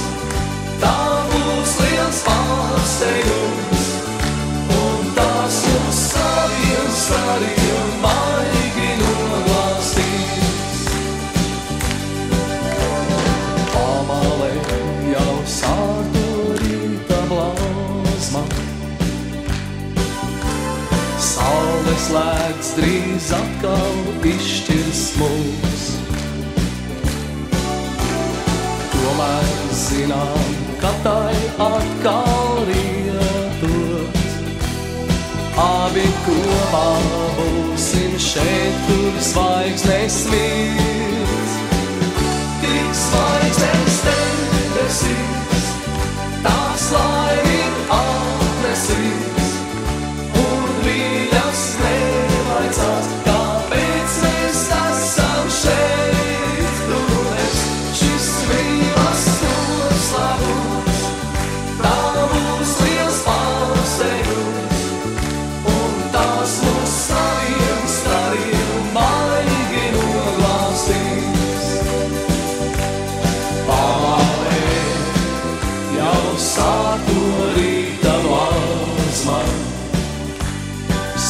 tā būs liels pārsteigums, un tās mūs saviem maigi noglāstīs. Pamalē jau sārtu rīta blāzma, saules lēks drīz atkal izšķirs mūs. Tomēr zinām, ka tai atkal rietot. Abi kopā būsim šeit, kur zvaigznes mīl. Tik zvaigznes debesīs, tās laimi atnesīs, un viļas nevaicās, kāpēc mēs esam šeit. Tu nes šis mīlas noslēpums, tā būs liels pārsteigums, un tās mūs saviem stariem maigi noglāstīs. Pamalē jau sāto rīta blāzma,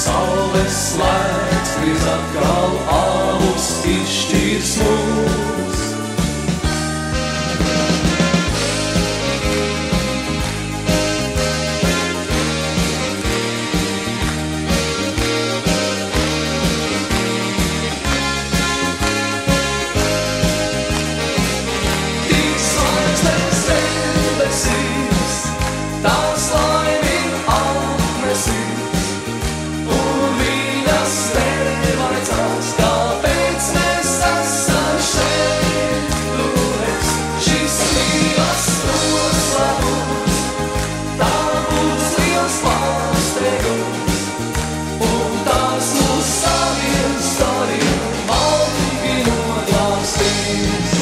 saules slēdz drīz atkal abus izšķirs mūs. Tik zvaigznes debesīs, tās laimi atnesīs, un viļas nevaicās, kāpēc mēs esam šeit. Tu nes šis mīlas noslēpums, tā būs liels pārsteigums, un tās mūs saviem stariem maigi noglāstīs.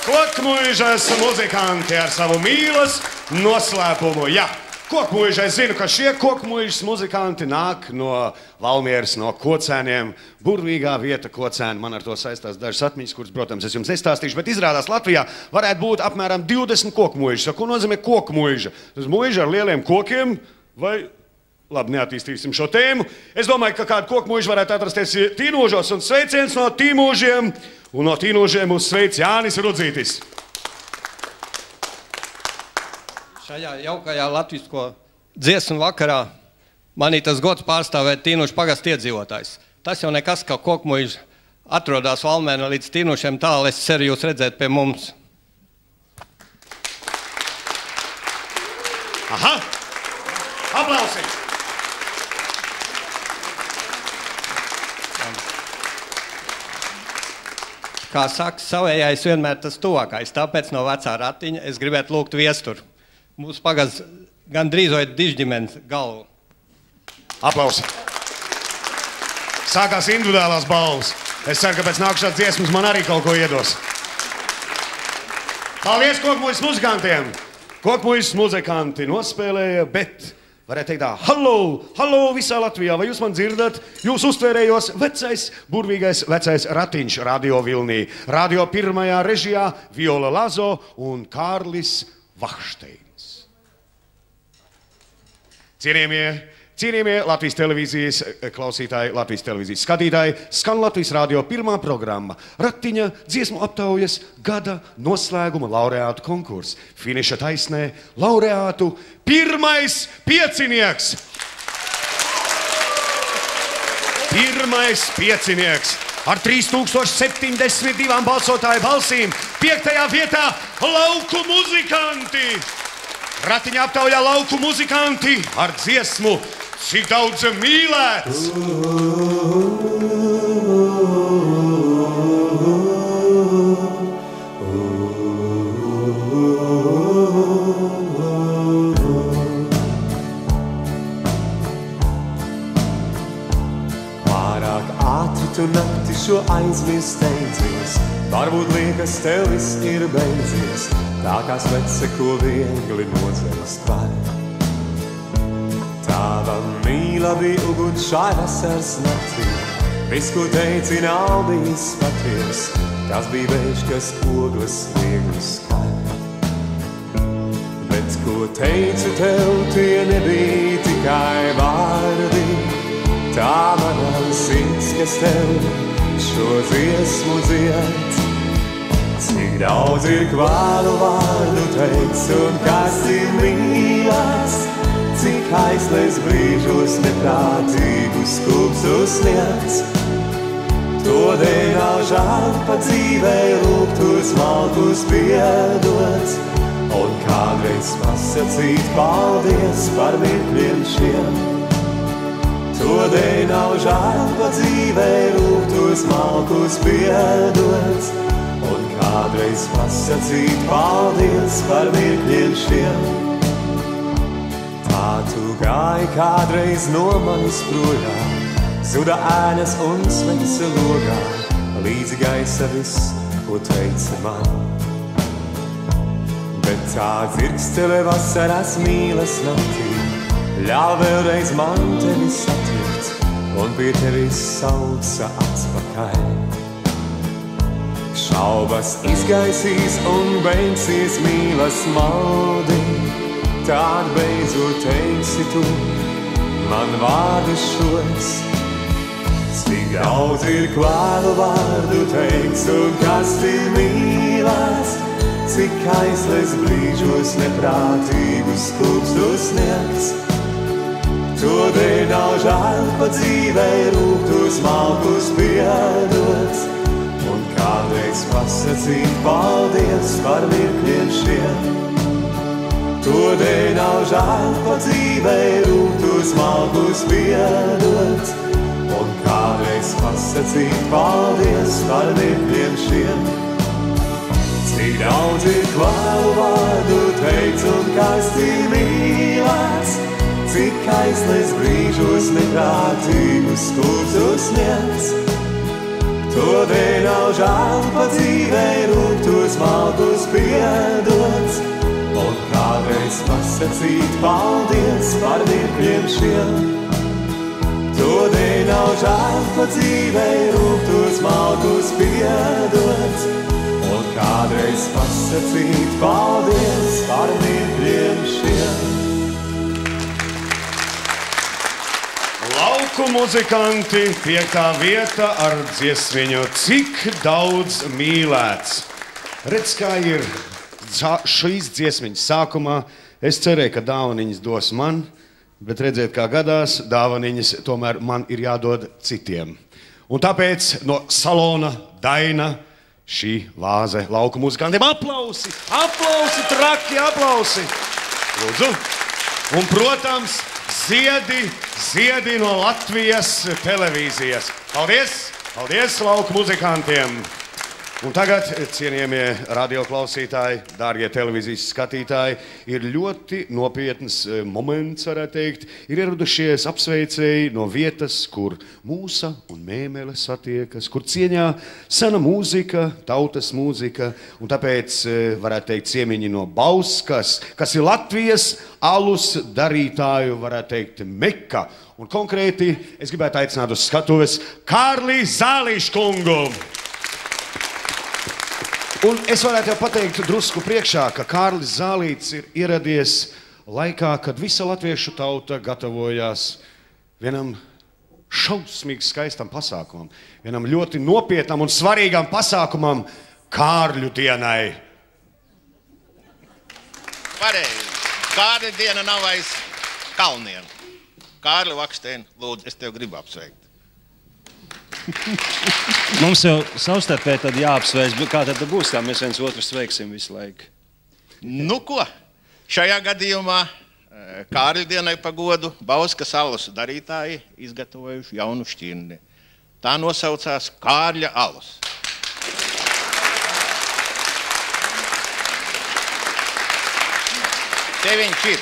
Kokmuižas muzikanti ar savu mīlas noslēpumu. Jā, kokmuiža, es zinu, ka šie kokmuižas muzikanti nāk no Valmieras, no Kocēniem. Burvīgā vieta Kocēni, man ar to saistās dažas atmiņas, kuras, protams, es jums nestāstīšu, bet izrādās Latvijā varētu būt apmēram 20 kokmuižas. Ko nozīmē kokmuiža? Tas muiža ar lieliem kokiem vai... Labi, neattīstīsim šo tēmu. Es domāju, ka kāda kokmuiža varētu atrasties Tīnožos, un sveiciens no Tīnožiem, un no Tīnožiem mūs sveic Jānis Rudzītis. Šajā jaukajā latvisko dziesmu vakarā man ir tas gods pārstāvēt Tīnošu pagasta iedzīvotājs. Tas jau nekas, ka kokmuiža atrodas Valmērā līdz Tīnošiem tālu, es ceru jūs redzēt pie mums. Aha! Aplausi! Kā saka, savējais vienmēr tas tuvākais, tāpēc no vecā ratiņa es gribētu lūgt viesturu. Mūsu pagasts gandrīz vai dižģimens galvu. Aplausi! Sākās individuālās balvas. Es ceru, ka pēc nākušās dziesmas man arī kaut ko iedos. Paldies kokmuižas muzikantiem! Kokmuižas muzikanti nospēlēja, bet... Varētu teikt tā, hallo, hallo visā Latvijā, vai jūs man dzirdat? Jūs uztvērējos vecais, burvīgais vecais ratiņš Radio Vilnī. Radio pirmajā režijā Viola Lazo un Kārlis Vahšteins. Cienījamie Latvijas televīzijas klausītāji, Latvijas televīzijas skatītāji, skan Latvijas radio pirmā programma Ratiņa dziesmu aptaujas gada noslēguma laureātu konkurss. Finiša taisnē laureātu pirmais piecinieks. Pirmais piecinieks. ar 3072 balsotāju balsīm 5. vietā lauku muzikanti. Ratiņa aptaujā lauku muzikanti ar dziesmu Cik daudz mīlēts. Tu nakti šo aizmirst steidzies, varbūt liekas tev viss ir beidzies, tā kā svece, ko viegli nodzēst var. Tava mīla bija uguns šai vasaras naktī, viss, ko teici, nav bijis paties, tas bija vējš, kas ogles viegli skar. Bet, ko teicu tev, tie nebija tikai vārdi, tā manā sirds, kas tev šo dziesmu dzied. Cik daudz ir kvalu vārdu teiks un kas ir mīlēs, cik aizlies brīžos neprātīgus kupstus sniedz. Todēļ nav žēl pa dzīvei lūgtos malkus piedot, un kādreiz pasacīt paldies par mirkļiem šiem. Todēļ nav žēl pa dzīvei lūgtos malkus piedot, un kādreiz pasacīt paldies par mirkļiem šiem. Tā tu gāji kādreiz no manis projām, zuda ēnas un svece logā, līdzi gaisa viss, ko teici man. Bet tā dzirkstele vasaras mīles naktī ļauj vēlreiz man tevi satikt un pie tevis sauca atpakaļ. Šaubas izgaisīs un beigsies mīlas maldi, tād beidzot teiksi tu man vārdus šos. Cik daudz ir kvalu vārdu teiks un kas ir mīlēs, cik aizlies brīžos neprātīgus kupstus sniegts. Todēļ nav žēl pa dzīvei lūgtos malkus piedot, un kādreiz pasacīt paldies par mirkļiem šiem. Todēļ nav žēl pa dzīvei lūgtos malkus piedot, un kādreiz pasacīt paldies par mirkļiem šiem. Cik daudz ir kvalu vārdu teikt un kas ir mīlēts, cik aizlies brīžos neprātīgus kupstus sniegts. Todēļ nav žēl pa dzīvei lūgtos malkus piedot, un kādreiz pasacīt paldies par mirkļiem šiem. Todēļ nav žēl pa dzīvei lūgtos malkus piedot, un kādreiz pasacīt paldies par mirkļiem šiem. Lauku muzikanti 5. vieta ar dziesmiņu Cik daudz mīlēts. Redz, kā ir šīs dziesmiņas sākumā. Es cerēju, ka dāvaniņas dos man, bet redziet, kā gadās, dāvaniņas tomēr man ir jādod citiem. Un tāpēc no salona Daina šī vāze lauku muzikantiem. Aplausi, aplausi, traki aplausi. Lūdzu. Un, protams, ziedi no Latvijas televīzijas. Paldies, paldies lauku muzikantiem. Un tagad, cienījamie radioklausītāji, dārgie televīzijas skatītāji, ir ļoti nopietns moments, varētu teikt. Ir ieradušies apsveicēji no vietas, kur mūsa un mēmele satiekas, kur cieņā sena mūzika, tautas mūzika, un tāpēc, varētu teikt, ciemiņi no Bauskas, kas ir Latvijas alus darītāju, varētu teikt, Meka. Un konkrēti, es gribētu aicināt uz skatuves Kārli Zālīškungu. Un es varētu jau pateikt drusku priekšā, ka Kārlis Zālīts ir ieradies laikā, kad visa latviešu tauta gatavojās vienam šausmīgi skaistam pasākumam, vienam ļoti nopietnam un svarīgam pasākumam Kārļu dienai. Pareizi. Kārļu diena nav aiz kalniem. Kārli Vakšteini, lūdzu, es tev gribu apsveikt. Mums jau savstarpēji tad jāapsveic, kā tad būs, kā mēs viens otru sveiksim visu laiku. Nu ko, šajā gadījumā Kārļa dienai pa godu Bauskas alus darītāji izgatavojuši jaunu šķirni. Tā nosaucās Kārļa alus. Te viņš ir.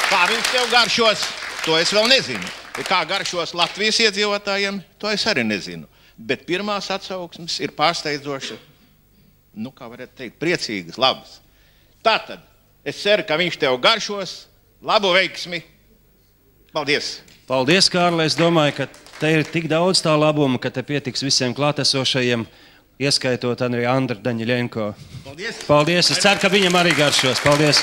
Kā viņš tev garšos, to es vēl nezinu. Kā garšos Latvijas iedzīvotājiem, to es arī nezinu. Bet pirmās atsauksmes ir pārsteidzoši, nu kā varētu teikt, priecīgas, labas. Tātad, es ceru, ka viņš tev garšos. Labu veiksmi. Paldies. Paldies, Kārli. Es domāju, ka te ir tik daudz tā labuma, ka te pietiks visiem klātesošajiem, ieskaitot arī Andru Daņiļenko. Paldies. Paldies. Es ceru, ka viņam arī garšos. Paldies.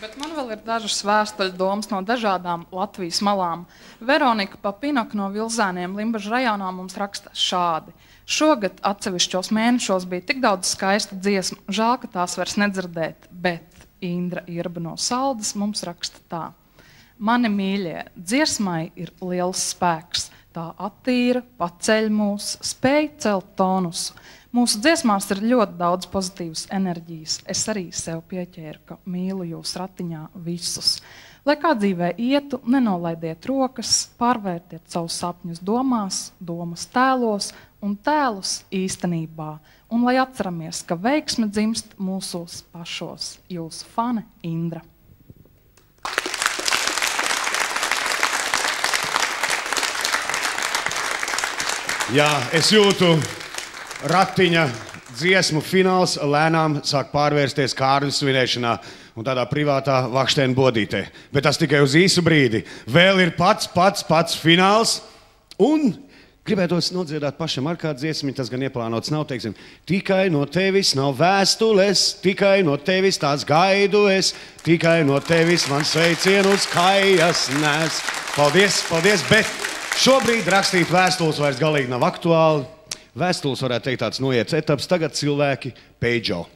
Bet man vēl ir dažas vēstuļu domas no dažādām Latvijas malām. Veronika Papinaka no Vilzēniem Limbažu rajonā mums raksta šādi. Šogad atsevišķos mēnešos bija tik daudz skaista dziesmu, žēl, ka tās vairs nedzirdēt, bet Indra Irba no Saldas mums raksta tā. Mani mīļie, dziesmai ir liels spēks, tā attīra, paceļ mūs, spēj celt tonusu. Mūsu dziesmās ir ļoti daudz pozitīvas enerģijas. Es arī sev pieķēru, ka mīlu jūs ratiņā visus. Lai kā dzīvē ietu, nenolaidiet rokas, pārvērtiet savus sapņus domās, domas tēlos un tēlus īstenībā. Un lai atceramies, ka veiksme dzimst mūsos pašos. Jūsu fane Indra. Jā, es jūtu ratiņa dziesmu fināls lēnām sāk pārvērsties Kārļa svinēšanā un tādā privātā Vakštēna bodītē. Bet tas tikai uz īsu brīdi. Vēl ir pats fināls un gribētos nodziedāt pašam ar kādu dziesmi, tas gan ieplānots nav, teiksim, tikai no tevis nav vēstules, tikai no tevis tās gaidu es, tikai no tevis man sveicienus kājas nes. Paldies, bet šobrīd rakstīt vēstules vairs galīgi nav aktuāli. Vēstules varētu teikt tāds noiets etaps, tagad cilvēki peidžo.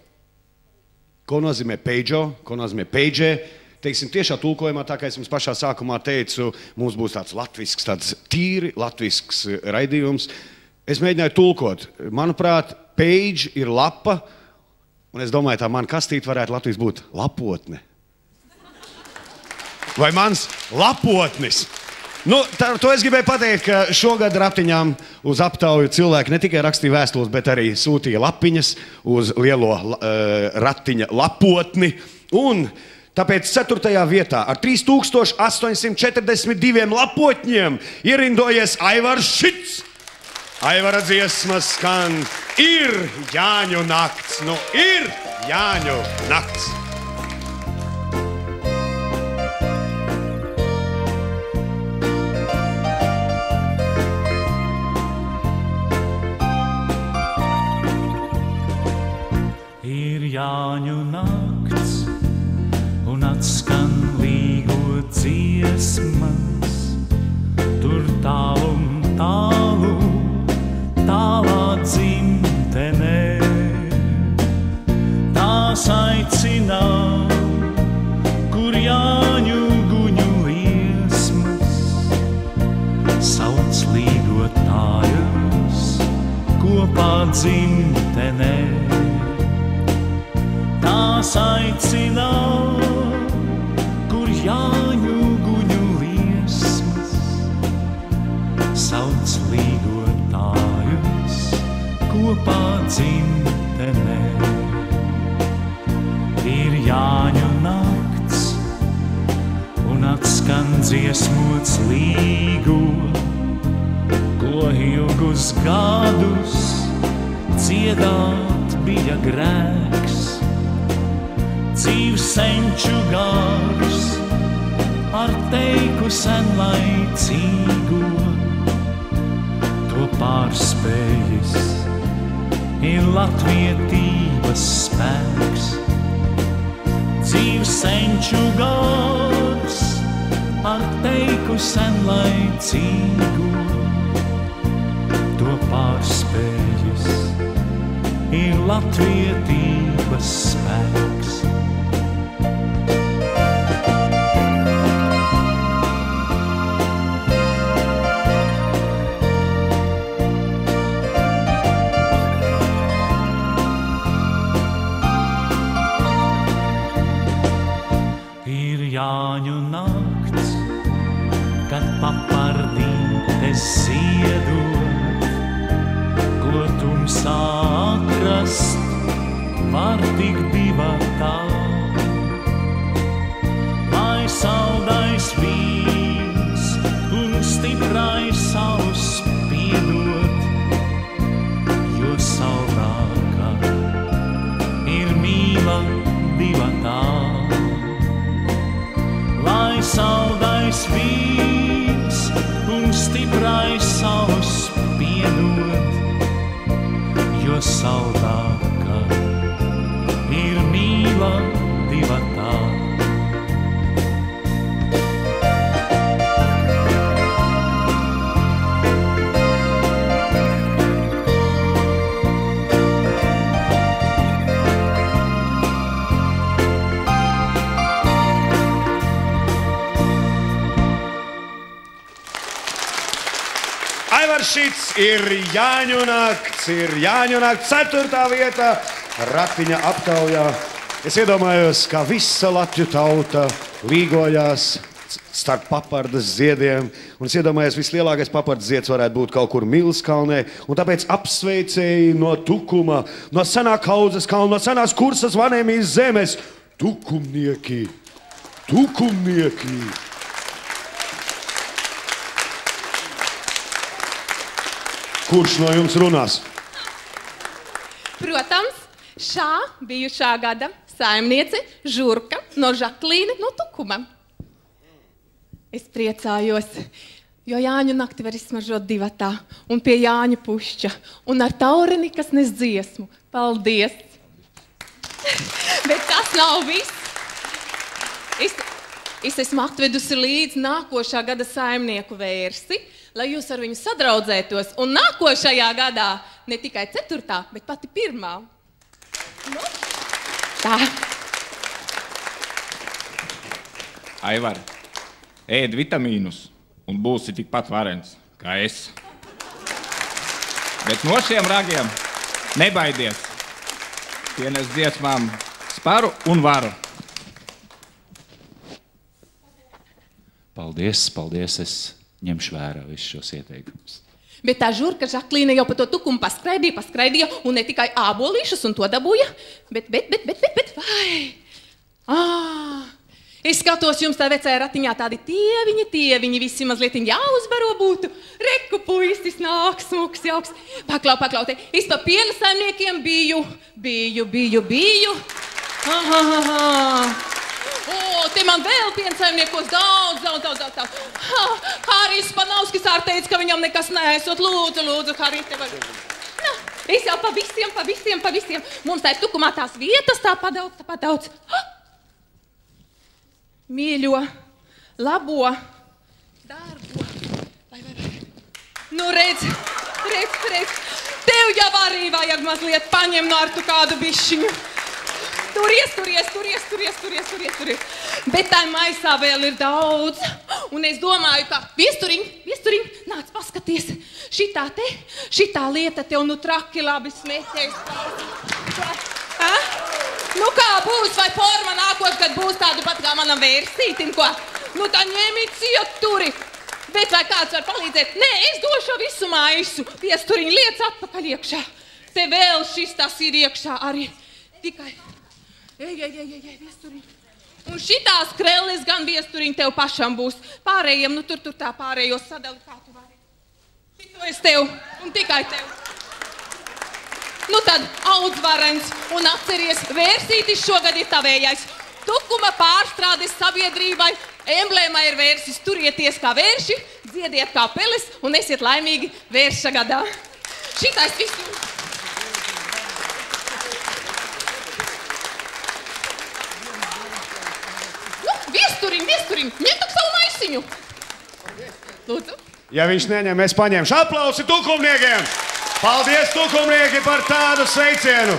Ko nozīmē peidžo? Ko nozīmē peidžē? Teiksim, tiešā tulkojumā, tā kā es jums pašā sākumā teicu, mums būs tāds latvisks, tāds tīri latvisks raidījums. Es mēģināju tulkot. Manuprāt, page ir lapa, un es domāju, tā man kastīte varētu latviski būt lapotne. Vai mans lapotnis? Nu, to es gribēju pateikt, ka šogad ratiņām uz aptauju cilvēki ne tikai rakstīja vēstules, bet arī sūtīja lapiņas uz lielo ratiņa lapotni. Un tāpēc 4. vietā ar 3842 lapotņiem ierindojies Aivars Šits. Aivara dziesmas skan Ir Jāņu nakts. Nu, ir Jāņu nakts. Jāņu nakts un atskan līgo dziesmas, tur tālu, tālā dzimtenē. Tās aicinā, kur Jāņu guņu liesmas, sauc līgotājus kopā dzimtenē. Tās aicinā, kur Jāņu guņu liesmas, sauc līgotājus kopā dzimtenē. Ir Jāņu nakts un atskan dziesmots līgo, ko ilgus gadus dziedāt bija grēks. Dzīves senču gars ar teiku senlaicīgo, to pārspējis ir latvietības spēks. Dzīves senču gars ar teiku senlaicīgo, to pārspējis ir latvietības spēks. var tik divatā, lai saldais vīns un stiprais savs piedot, jo saldākā ir mīla divatā. Lai saldais vīns un stiprais savs piedot, jo saldākā ir mīla divatā. Šits ir Jāņu nakts, 4. vieta ratiņa aptaujā. Es iedomājos, ka visa Latviju tauta līgojās starp papardas ziediem, un es iedomājos, vislielākais papardas zieds varētu būt kaut kur Milskalnē, un tāpēc apsveicēji no Tukuma, no senā Kaudzes kalna, no senās Kursas Vanēmijas zemes, tukumnieki, tukumnieki. Kurš no jums runās? Protams, šā bijušā gada saimniece Žurka no Žaklīne no Tukuma. Es priecājos, jo Jāņu nakti var izsmaržot divatā un pie Jāņu pušķa un ar taureni, kas nes dziesmu. Paldies! Bet tas nav viss. Es esmu atvedusi līdz nākošā gada saimnieku vērsi, lai jūs ar viņu sadraudzētos, un nākošajā gadā ne tikai 4., bet pati 1. Nu, tā. Aivar, ēd vitamīnus un būsi tikpat varens kā es. Bet no šiem ragiem nebaidies. Pienes dziesmām sparu un varu. Paldies, paldies, es ņemšu vērā visus šos ieteikumus. Bet tā Žurka Žaklīne jau pa to Tukumu paskraidīja, un ne tikai ābolīšus un to dabūja, bet, vai! Es skatos jums tā vecajā ratiņā tādi tieviņi, visi mazliet jāuzbaro būtu. Reku puisis nāk, smuks, jauks. Paklau, te. Es pa piena saimniekiem biju. Te man vēl piensaimniekos daudz. Harijs Panauskis teica, ka viņam nekas neesot. Lūdzu, Harij, te var. Es jau pa visiem. Mums tā ir Tukumā tās vietas, tā padaudz. Mīļo, labo, dārgo. Vai. Nu, redz. Tev jau arī vajag mazliet paņem no ar tu kādu bišķiņu. Turies. Bet tā maisā vēl ir daudz. Un es domāju, ka viesturiņ, nāc paskaties. Šitā lieta tev nu traki labi smetēs. Nu kā būs, vai forma nākošgad būs tādu pat kā manam vērsītim, ko? Nu tā ņemit cieturi. Bet vai kāds var palīdzēt? Nē, es došu visu maisu. Viesturiņ, liec atpakaļ iekšā. Te vēl šis tas ir iekšā arī. Tikai... Ej, viesturiņ. Un šitās krelles gan viesturiņ tev pašam būs. Pārējiem, nu tur tā pārējos sadali, kā tu vari. Šito es tev, un tikai tev. Nu tad, audzvarens, un atceries, vērsītis šogad ir tavējais. Tukuma pārstrādes sabiedrībai, emblēmā ir vērsis, turieties kā vērši, dziediet kā peles, un esiet laimīgi vērša gadā. Šitais visu. Viesturiņ, ņem tak savu maisiņu. Lūdzu. Ja viņš neņem, es paņemšu. Aplausi tukumniekiem! Paldies, tukumnieki, par tādu sveicienu!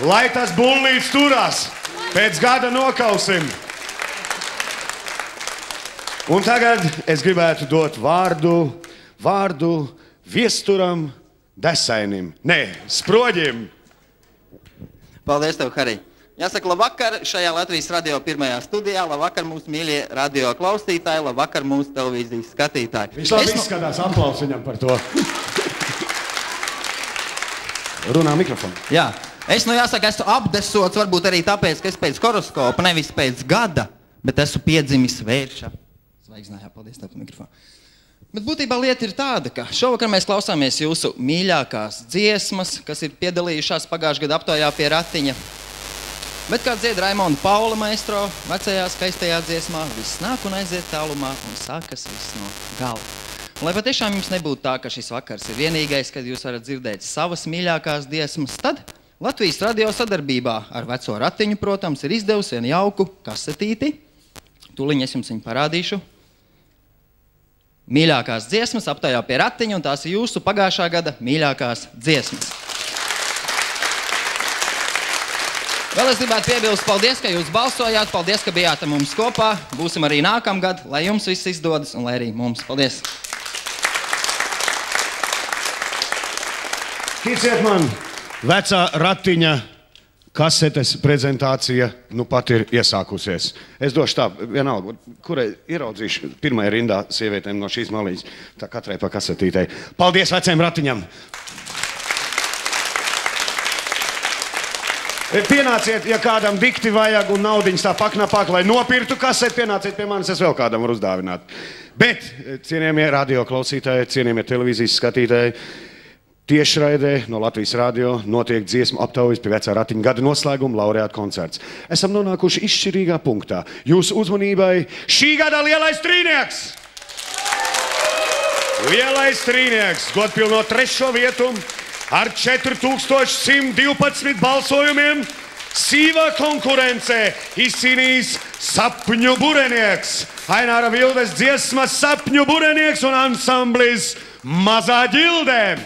Lai tas bullīts turās, pēc gada nokausim. Un tagad es gribētu dot vārdu viesturam Desainim. Nē, Sproģim. Paldies tev, Harij. Jāsaka, labvakar šajā Latvijas radio pirmajā studijā, labvakar mūsu mīļie radio klausītāji, labvakar mūsu televīzijas skatītāji. Viņš labi izskatās, aplaus viņam par to. Runā mikrofonu. Jā, Es jāsaka, esmu apdesots, varbūt arī tāpēc, ka es pēc horoskopa, nevis pēc gada, bet esmu piedzimis vērša. Zvaigznājā, paldies tev par mikrofonu. Bet būtībā lieta ir tāda, ka šovakar mēs klausāmies jūsu mīļākās dziesmas, kas ir piedalījušās pagājušajā gada aptaujā pie ratiņa. Bet kā dzied Raimonda Paula maestro, vecajā skaistajā dziesmā, viss nāk un aiziet tālumā un sākas viss no gala. Un, lai patiešām jums nebūtu tā, ka šis vakars ir vienīgais, kad jūs varat dzirdēt savas mīļākās dziesmas, tad Latvijas radio sadarbībā ar veco ratiņu, protams, ir izdevusi vienu jauku kasetīti. Tūliņ es jums viņu parādīšu. Mīļākās dziesmas aptaujā pie ratiņa, un tās ir jūsu pagājušā gada mīļākās dziesmas. Vēl es gribētu piebilst, paldies, ka jūs balsojāt, paldies, ka bijāt ar mums kopā. Būsim arī nākamgad, lai jums viss izdodas, un lai arī mums. Paldies! Ticiet man, vecā ratiņa kasetes prezentācija nu pat ir iesākusies. Es došu tā, vienalga, kurai ieraudzīšu pirmajā rindā sievietēm no šīs malīņas, tā katrai pa kasetītei. Paldies veciem ratiņam! Pienāciet, ja kādam dikti vajag un naudiņas tā paknapāk, lai nopirtu kaseti, pienāciet pie manis, es vēl kādam varu uzdāvināt. Bet, cienījamie radio klausītāji, cienījamie televīzijas skatītāji, tiešraidē no Latvijas radio notiek dziesmu aptaujas pie vecā ratiņa gada noslēguma laureāta koncerts. Esam nonākuši izšķirīgā punktā. Jūsu uzmanībai šī gada lielais trīnieks! Lielais trīnieks, godpilno 3. vietu ar 4112 balsojumiem. Sīvā konkurencē izcīnījis Sapņu burenieks. Aināra Vildes dziesmas Sapņu burenieks un ansamblis Mazā ģildē.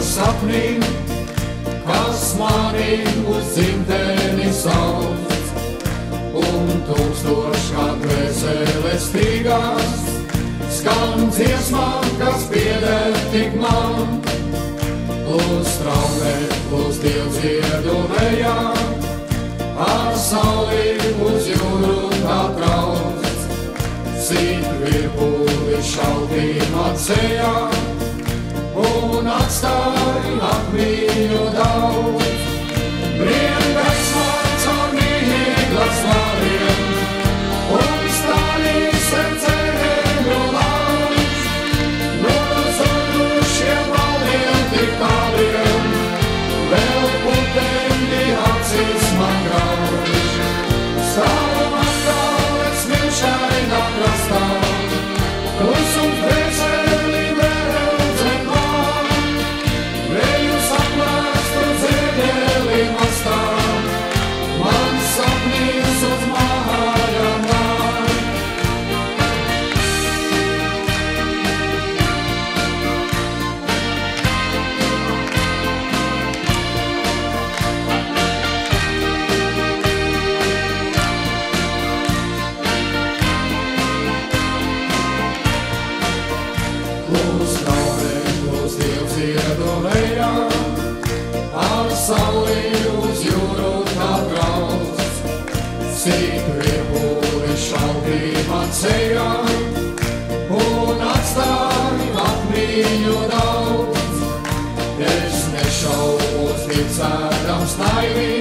Sapnim, kas mani uz dzimteni sauc, un tūkstoškārt dvēseles stīgās, skan dziesmā, kas pieder tik man. Plus traumē, plus dievdziedu lejā, ar sauli uz jūru tā trauc, cit virpuli šaltīm atsējā, un atstāj atmiņu daudz. Brīvais vārds ar mīglas vāriem, un stāvīs ar ceļu lauž. No zudušiem valdiem tik tāliem, vēl puteņi acīs man grauž. Stāvam atkal es milšainā krastā, klusums dvēseli vēl dzen man. Vējus apmēstu dzirdēli mastā, man sapnīs uz mājām nāk. Klūs traumē, klūs dievdziedu lejā, ar sauli uz jūru tā brauc. Cik virpuli šaltīm atsējā, un atstāj atmiņu daudz. Es nešaubos ticēdams naivī,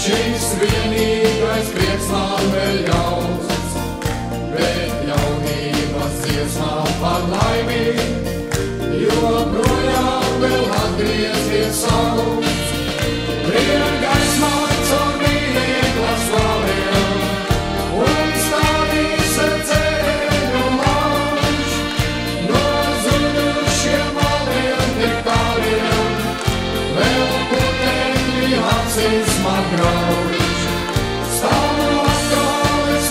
šis vienīgais prieks man vēl ļauts. Bet jaunības dziesmā par laimi, joprojām vēl atgriezies sauc. Brīvais vārds ar mīglas vāriem, un stāvīs ar ceļu lauž. No zudušiem valdiem tik tāliem, vēl puteņi acīs man grauž. Stāvu atkal es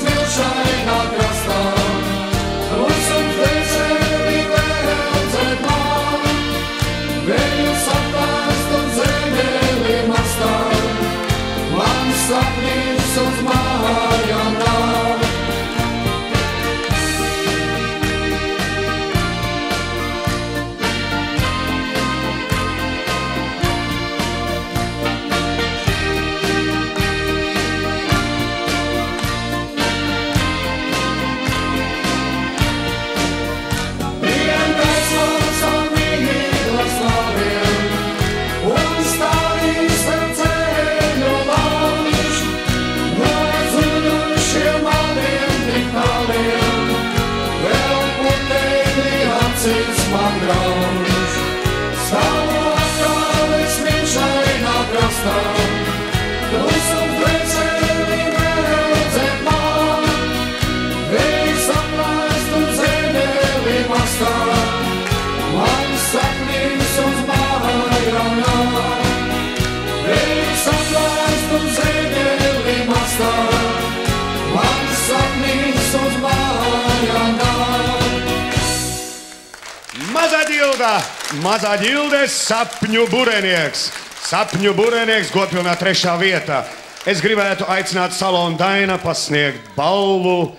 Ģilda, mazā Ģilde, sapņu burenieks. Sapņu burenieks, godpilnā 3. vietā. Es gribētu aicināt Salonu Daina pasniegt balvu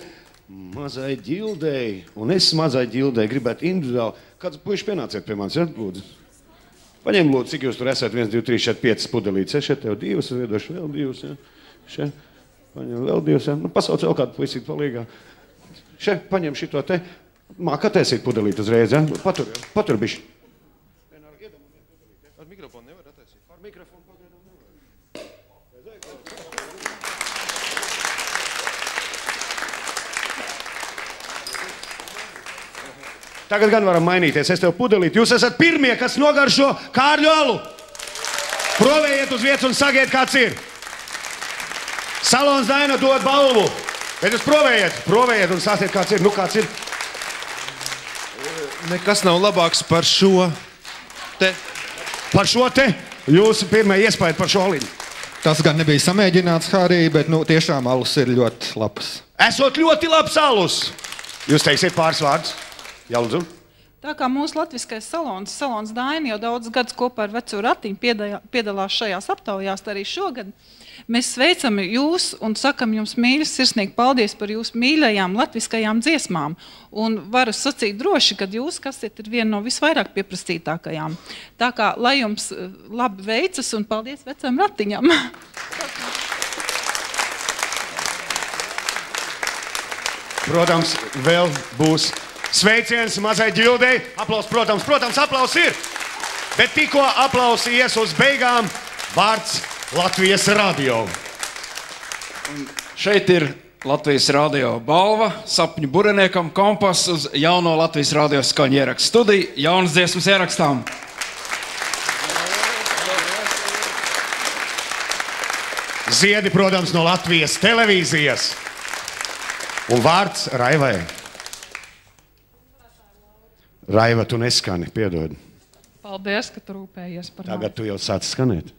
mazai Ģildei. Un es mazai Ģildei gribētu individuāli. Kāds puiši pienāciet pie manis, ja? Lūdzu. Paņem lūdzu, cik jūs tur esat? 1, 2, 3, 4, 5 pudelītes. Šeit tev 2, es iedošu vēl 2, ja? Šeit. Paņem vēl 2, ja? Nu, pasauc vēl kādu puisīt palīgā. Šeit, paņem šito te. Mākā taisīt pudelīt uzreiz, ja? Patur bišķi. Ar mikrofonu nevar attaisīt? Ar mikrofonu pagaidām nevar. Tagad gan varam mainīties. Es tev pudelīt. Jūs esat pirmie, kas nogaršo Kārļu alu. Provējiet uz vietas un sagiet, kāds ir. Salons Daina dod balvu. Bet jūs provējiet un sāciet, kāds ir. Nu, kāds ir? Nekas nav labāks par šo te. Par šo te? Jūsu pirmie iespēja par šo aliņu. Tas gan nebija samēģināts, Hārī, bet nu, tiešām alus ir ļoti labs. Esot ļoti labs alus. Jūs teiksiet pāris vārdus? Jā, lūdzu. Tā kā mūsu latviskais salons Daina jau daudz gadus kopā ar Veco Ratiņu piedalās šajās aptaujās, arī šogad. Mēs sveicam jūs un sakam jums mīļas sirsnīgi paldies par jūsu mīļajām latviskajām dziesmām. Un varu sacīt droši, ka jūs, kas ir viena no visvairāk pieprasītākajām. Tā kā, lai jums labi veicas un paldies Vecam Ratiņam. Protams, vēl būs sveiciens mazai Ģildei. Aplaus, protams, aplaus ir. Bet tikko aplausi ies uz beigām, vārds Latvijas radio. Un šeit ir Latvijas radio balva sapņu bureniekam Kompas uz jauno Latvijas radio skaņu ierakstu studiju. Jaunas dziesmas ierakstām. Ziedi, protams, no Latvijas televīzijas. Un vārds Raivai. Raiva, tu neskani, piedod. Paldies, ka tu rūpējies par mani. Tagad tu jau sāc skanēt.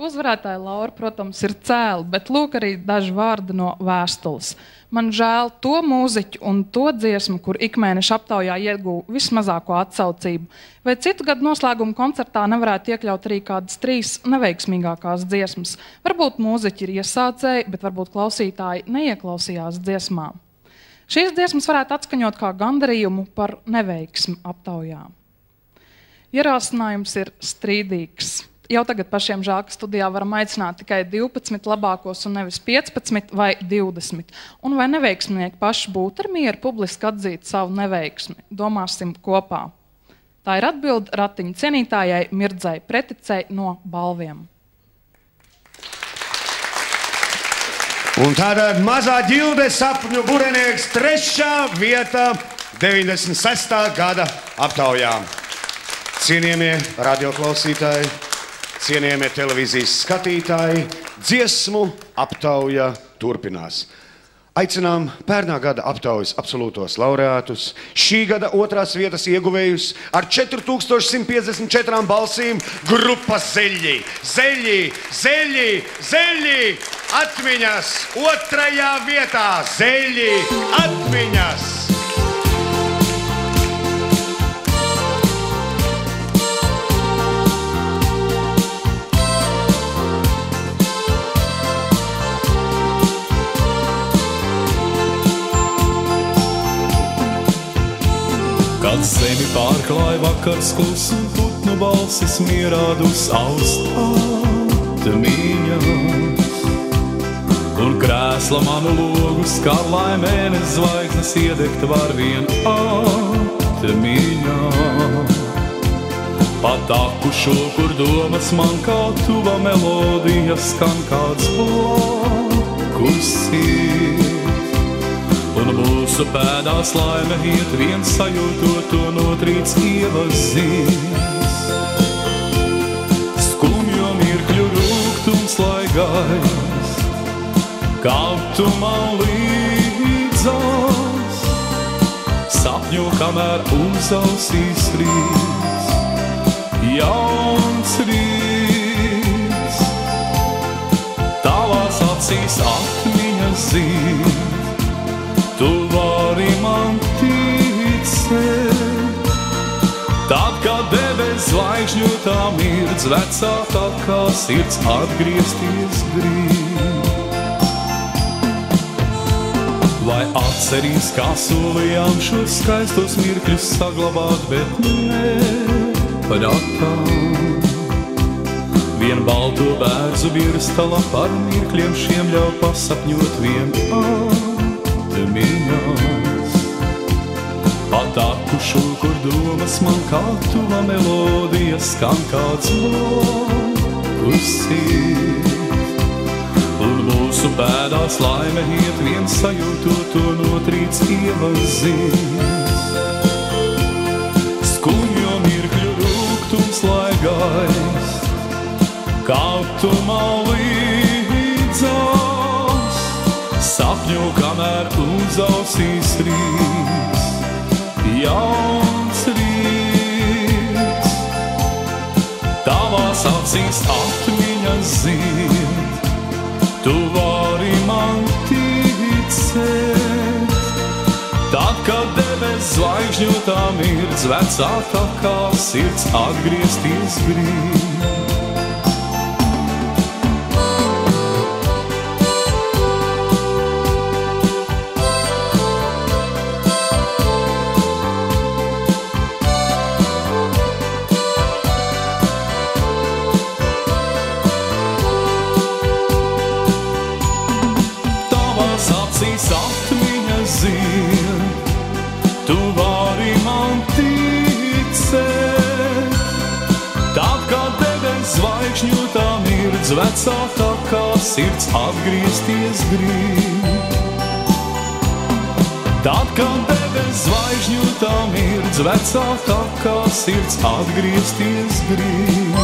Uzvarētāja Laura, protams, ir cēla, bet lūk arī daži vārdi no vēstules. Man žēl to mūziķu un to dziesmu, kur ikmēneša aptaujā ieguva vismazāko atsaucību. Vai citu gadu noslēguma koncertā nevarētu iekļaut arī kādas 3 neveiksmīgākās dziesmas? Varbūt mūziķi ir iesācēji, bet varbūt klausītāji neieklausījās dziesmā. Šīs dziesmas varētu atskaņot kā gandarījumu par neveiksmi aptaujā. Ierosinājums ir strīdīgs. Jau tagad pašiem žēl, ka studijā varam aicināt tikai 12 labākos un nevis 15 vai 20. Un vai neveiksminieki paši būtu ar mieru publiski atzīt savu neveiksmi? Domāsim kopā. Tā ir atbilde Ratiņa cienītājai Mirdzai Preticei no Balviem. Un tātad mazā Ģilde sapņu burenieks 3. vieta 96. gada aptaujā. Cienījamie radioklausītāji, cienījamie televīzijas skatītāji, dziesmu aptauja turpinās. Aicinām pērnā gada aptaujas absolūtos laureātus, šī gada 2. vietas ieguvējus ar 4154 balsīm grupa Zeļļi. Zeļļi, Zeļļi, Zeļļi, atmiņas 2. vietā, Zeļļi, atmiņas. Kad zemi pārklāja vakars klus un putnu balsis mierādus aust atmiņas. Un krēsla manu logu skar, lai mēnes zvaigznes iedegt var vien atmiņā. Pa taku šo, kur domas man kā tuva melodija skan kāds blakus ir. Un mūsu pēdās laime iet viens sajūtot to notrīts ievazīs. Skumjo mirkļu rūgtums lai gais, kā tu man līdzās. Sapņo, kamēr uz ausīs rīts, jauns rīts. Tavās acīs atmiņas zīd, tu vari man ticēt, tad zvaigžņotā mirdz, vecākā kā sirds atgriezties grib. Vai atcerīs, kā solījām šos skaistos mirkļus saglabāt, bet ne par atām. Vien balto bērzu virstala par mirkļiem šiem ļauj pasapņot vien atmiņās. Pat akušu, kur domas man kā tuva melodija, skan kāds lokus siet. Un mūsu pēdās laime iet vien sajūtot to notrīts ievazīs. Skumjo mirkļu rūgtums laigais, kautumā līdzās, sapņu, kamēr uz ausīs rīts, jauns rīts. Tavās acīs atmiņas zied, tu vari man ticēt. Tad, kad debes zvaigžņotā mirdz, vecākā kā sirds atgriezties grib. Atmiņas zied, tu vari man ticēt. Tad, kad debes zvaigžņotā mirdz, vecākā kā sirds atgriezties grib. Tad, kad debes zvaigžņotā mirdz, vecākā kā sirds atgriezties grib.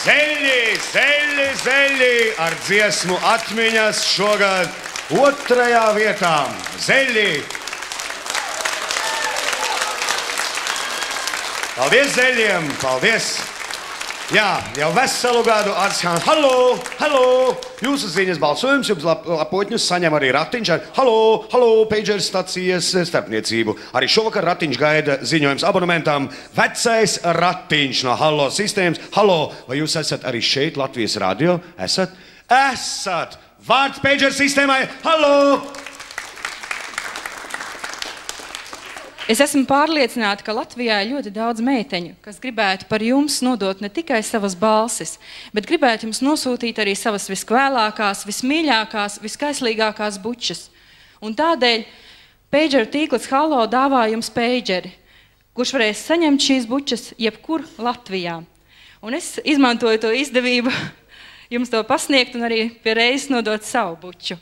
Zeļi, zeļi ar dziesmu atmiņas šogad 2. vietā. Zeļi! Paldies zeļiem, paldies! Jā, jau veselu gadu atskan. Halo, halo! Jūsu ziņas balsojums, jums lapotņus saņem arī Ratiņš ar halo, halo, pager stacijas starpniecību. Arī šovakar Ratiņš gaida ziņojums abonementam Vecais Ratiņš no Halo sistēmas. Halo, vai jūs esat arī šeit Latvijas radio? Esat? Esat! Vārds pager sistēmai. Halo! Es esmu pārliecināta, ka Latvijā ir ļoti daudz meiteņu, kas gribētu par jums nodot ne tikai savas balsis, bet gribētu jums nosūtīt arī savas viskvēlākās, vismīļākās, viskaislīgākās bučas. Un tādēļ pageru tīkls Halo dāvā jums pageri, kurš varēs saņemt šīs bučas jebkur Latvijā. Un es izmantoju to izdevību jums to pasniegt un arī pie reizes nodot savu buču.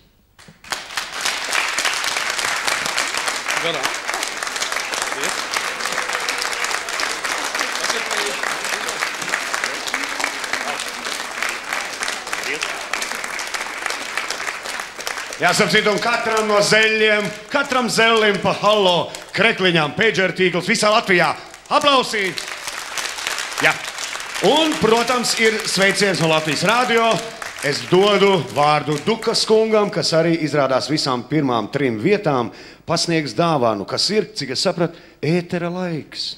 Gadā. Jāsapcīt, un katram no zeļiem, katram zelim pa Halo krekliņām pager tīkls visā Latvijā. Aplausīt! Jā. Un, protams, ir sveiciens no Latvijas radio. Es dodu vārdu Dukas kungam, kas arī izrādās visām pirmām 3 vietām pasniegs dāvānu, kas ir, cik es sapratu, ētera laiks.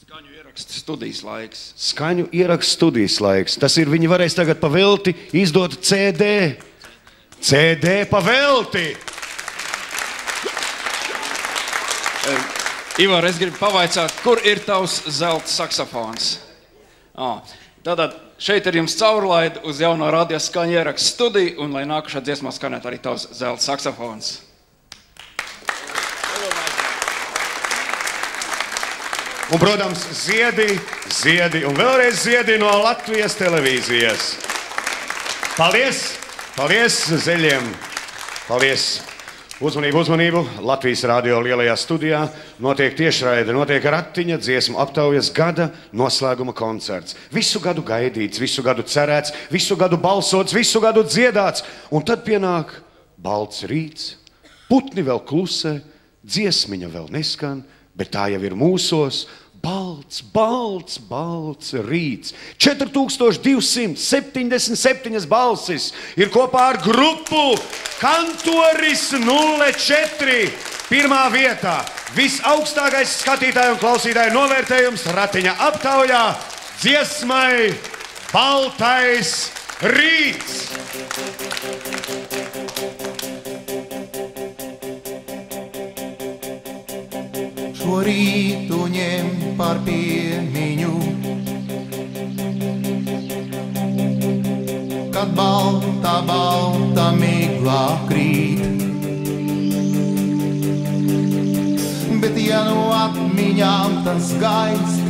Skaņu ierakstu studijas laiks. Skaņu ierakstu studijas laiks. Tas ir, viņi varēs tagad pavelti izdot CD. CD pavelti! Ivar, es gribu pavaicāt, kur ir tavs zelta saksofons? Tātad šeit ir jums caurlaide uz jauno radio skaņu ierakstu studiju, un lai nākušā dziesmā skanētu arī tavs zelta saksofons. Un, protams, ziedi un vēlreiz ziedi no Latvijas televīzijas. Paldies! Paldies zeļiem! Paldies! Uzmanību, uzmanību! Latvijas radio lielajā studijā notiek tiešraide, notiek Ratiņa dziesmu aptaujas gada noslēguma koncerts. Visu gadu gaidīts, visu gadu cerēts, visu gadu balsots, visu gadu dziedāts. Un tad pienāk balts rīts, putni vēl klusē, dziesmiņa vēl neskan, bet tā jau ir mūsos. Balts, balts, balts rīts. 4277 balsis ir kopā ar grupu Kantoris 04 pirmā vietā. Visaugstākais skatītāju un klausītāju novērtējums ratiņa aptaujā dziesmai Baltais rīts. Šo rītu ņem par piemiņu, kad balta, balta miglā krīt. Bet ja no atmiņām tas gaist,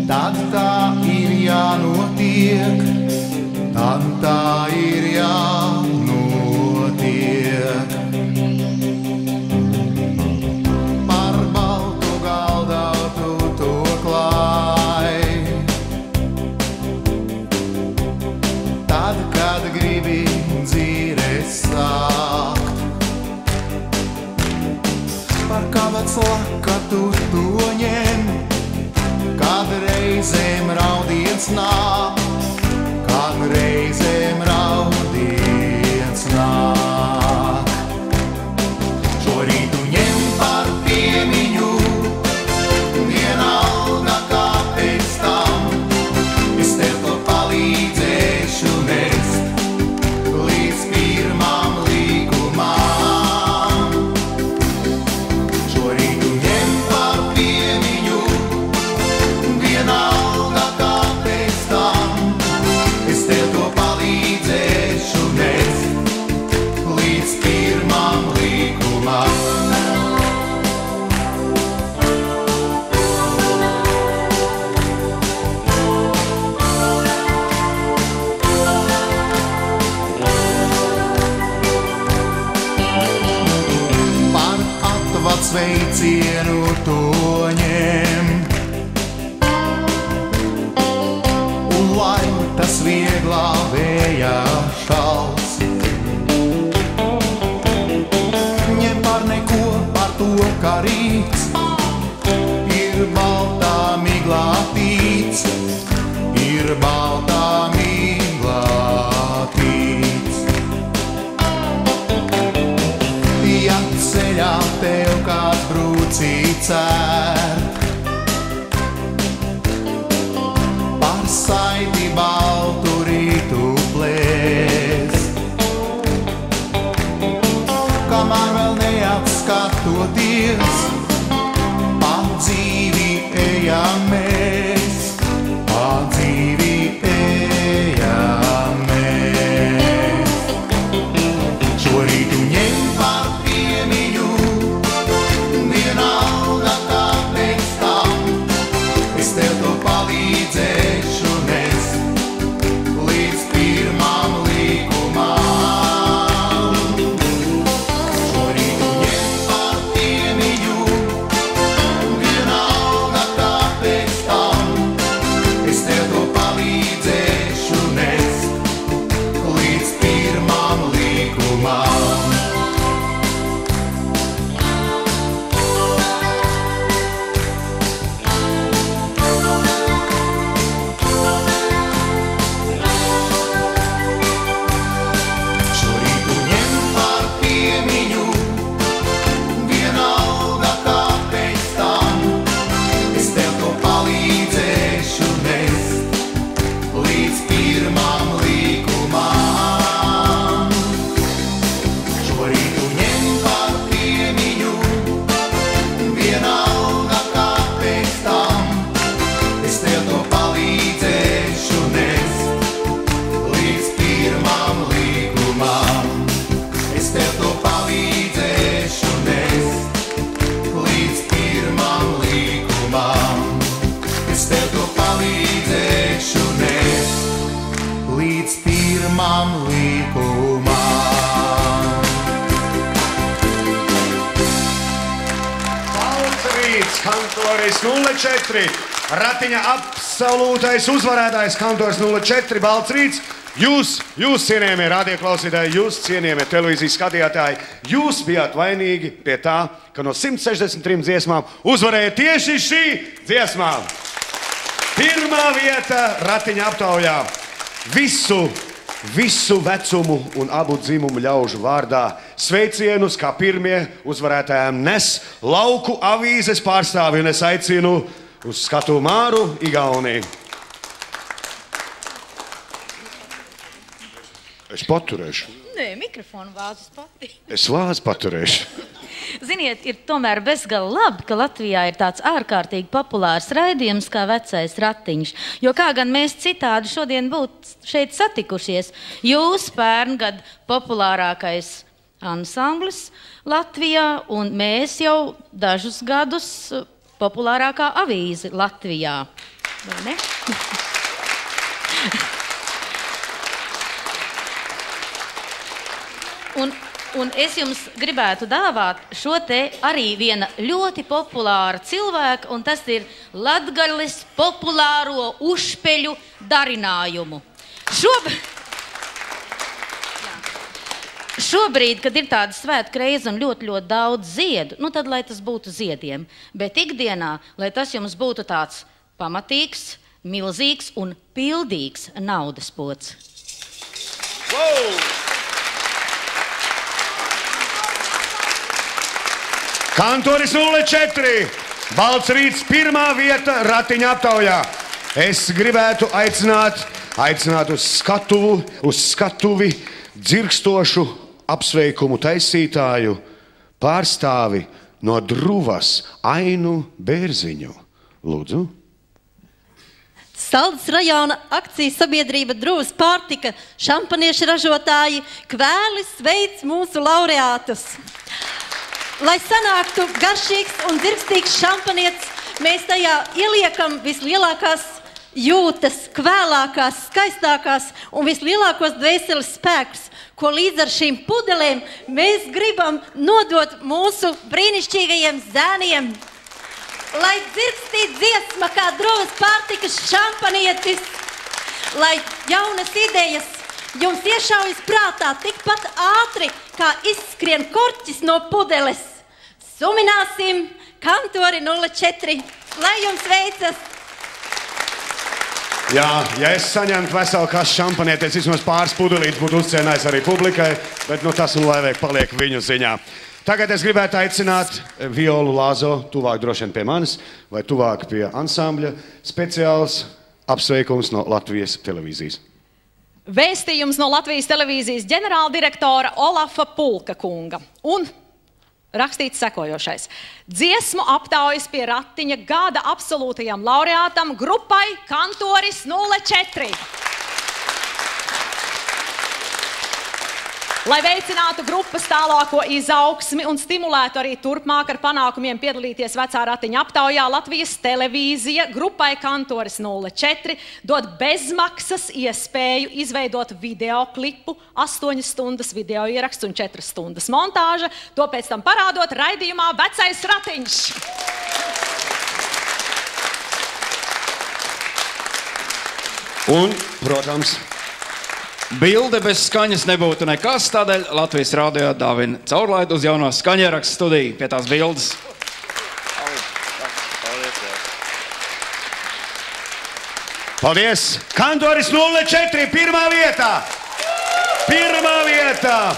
tad tā ir jānotiek, tad tā ir jānotiek. Par baltu galdautu to klāj, tad, kad gribi dzīves sākt. Par kavats lakatu to ņem, kad reizēm raudiens nāk, kad reizēm raudiens nāk. Šo rītu ņem par piemiņu, vienalga kā pēc tam. Es tev to palīdzēšu nest līdz pirmām līgumām. Šo rītu ņem par piemiņu, vienalga kā pēc tam. Es tev to palīdzēšu nest līdz pirmām līgumām. Par atvad sveicienu to ņem, un lai tas vieglā vējā šals. Ņem par neko, par to, ka rīts ir baltā miglā tīts, ir baltā miglā tīts. Ja ceļā tev kāds brūcīts cērt, par saiti baltu rītu plēs. Kamēr vēl neatskatoties, pa dzīvi ejam mēs, pa dzīvi ejam mēs. Šo rītu ņem par piemiņu, vienalga kā pēc tam. Es tev to palīdzēšu nest līdz pirmām līgumām. Šo rītu ņem par piemiņu, vienalga kā pēc tam. Es tev to palīdzēšu nest līdz pirmām līgumām. Šo rītu ņem par piemiņu, vienalga kā pēc tam. Es tev to palīdzēšu nest līdz pirmām līgumām. Šo rītu ņem par piemiņu, vienalga kā pēc tam. Es tev to palīdzēšu nest līdz pirmām līgumām. Es tev to palīdzēšu nest līdz pirmām līgumām. Es tev to palīdzēšu nest līdz pirmām līgumām. Balts rīts, kantoris 04, ratiņa absolūtais uzvarētājs, kantoris 04, Balts rīts. Jūs cienījamie radioklausītāji, jūs cienījamie televīzijas skatītāji, jūs bijāt vainīgi pie tā, ka no 163 dziesmām uzvarēja tieši šī dziesmā. Pirmā vieta ratiņa aptaujā visu visu vecumu un abu dzimumu ļaužu vārdā sveicienus, kā pirmie uzvarētājiem nes lauku avīzes pārstāvi, un es aicinu uz skatu Māru Igauniju. Es paturēšu. Nē, mikrofonu vāzes pati. Es vāzu paturēšu. Ziniet, ir tomēr bezgala labi, ka Latvijā ir tāds ārkārtīgi populārs raidījums kā Vecais ratiņš. Jo kā gan mēs citādi šodien būtu šeit satikušies, jūs pērngad populārākais ansamblis Latvijā un mēs jau dažus gadus populārākā avīze Latvijā. Vai ne? Un es jums gribētu dāvāt šo te arī viena ļoti populāra cilvēka, un tas ir Latgales populāro uzpeļu darinājumu. Šobrīd, kad ir tāda svētku reize un ļoti daudz ziedu, nu tad, lai tas būtu ziediem, bet ikdienā, lai tas jums būtu tāds pamatīgs, milzīgs un pildīgs naudas pods. Wow! Kantoris 04, balts rīts, pirmā vieta ratiņa aptaujā. Es gribētu aicināt uz skatuvi dzirkstošu apsveikumu taisītāju pārstāvi no Druvas Ainu Bērziņu. Lūdzu. Saldus rajona akcijas sabiedrība Druvas pārtika šampaniešu ražotāji kvēli sveic mūsu laureātus. Lai sanāktu garšīgs un dzirkstīgs šampanietis, mēs tajā ieliekam vislielākās jūtas, kvēlākās, skaistākās un vislielākos dvēseles spēkus, ko līdz ar šīm pudelēm mēs gribam nodot mūsu brīnišķīgajiem zēniem. Lai dzirkstīt dziesma kā Druvas pārtikas šampanietis, lai jaunas idejas jums iešaujas prātā tikpat ātri, kā izskrien korķis no pudeles. Sumināsim Kantori 04. Lai jums veicas! Jā, ja es saņemtu veselu kašu šampanieties, vismaz pāris pudelītes būtu uzcienājis arī publikai, bet nu tas un lai paliek viņu ziņā. Tagad es gribētu aicināt Violu Lāzo, tuvāk droši vien pie manis, vai tuvāk pie ansambļa, speciāls apsveikums no Latvijas televīzijas. Vēstījums no Latvijas televīzijas ģenerāldirektora Olafa Pulka kunga. Un rakstīts sekojošais. Dziesmu aptaujas pie ratiņa gada absolūtajam laureātam grupai Kantoris 04. Lai veicinātu grupas tālāko izaugsmi un stimulētu arī turpmāk ar panākumiem piedalīties vecā ratiņa aptaujā, Latvijas televīzija grupai Kantoris 04 dod bezmaksas iespēju izveidot videoklipu, 8 stundas video ieraksts un 4 stundas montāža, to pēc tam parādot raidījumā Vecais ratiņš. Un, protams, bilde bez skaņas nebūtu nekas, tādēļ Latvijas radio dāvina caurlaidu uz jauno skaņierakstu studiju pie tās bildes. Paldies! Kantoris 04, pirmā vietā! Pirmā vietā!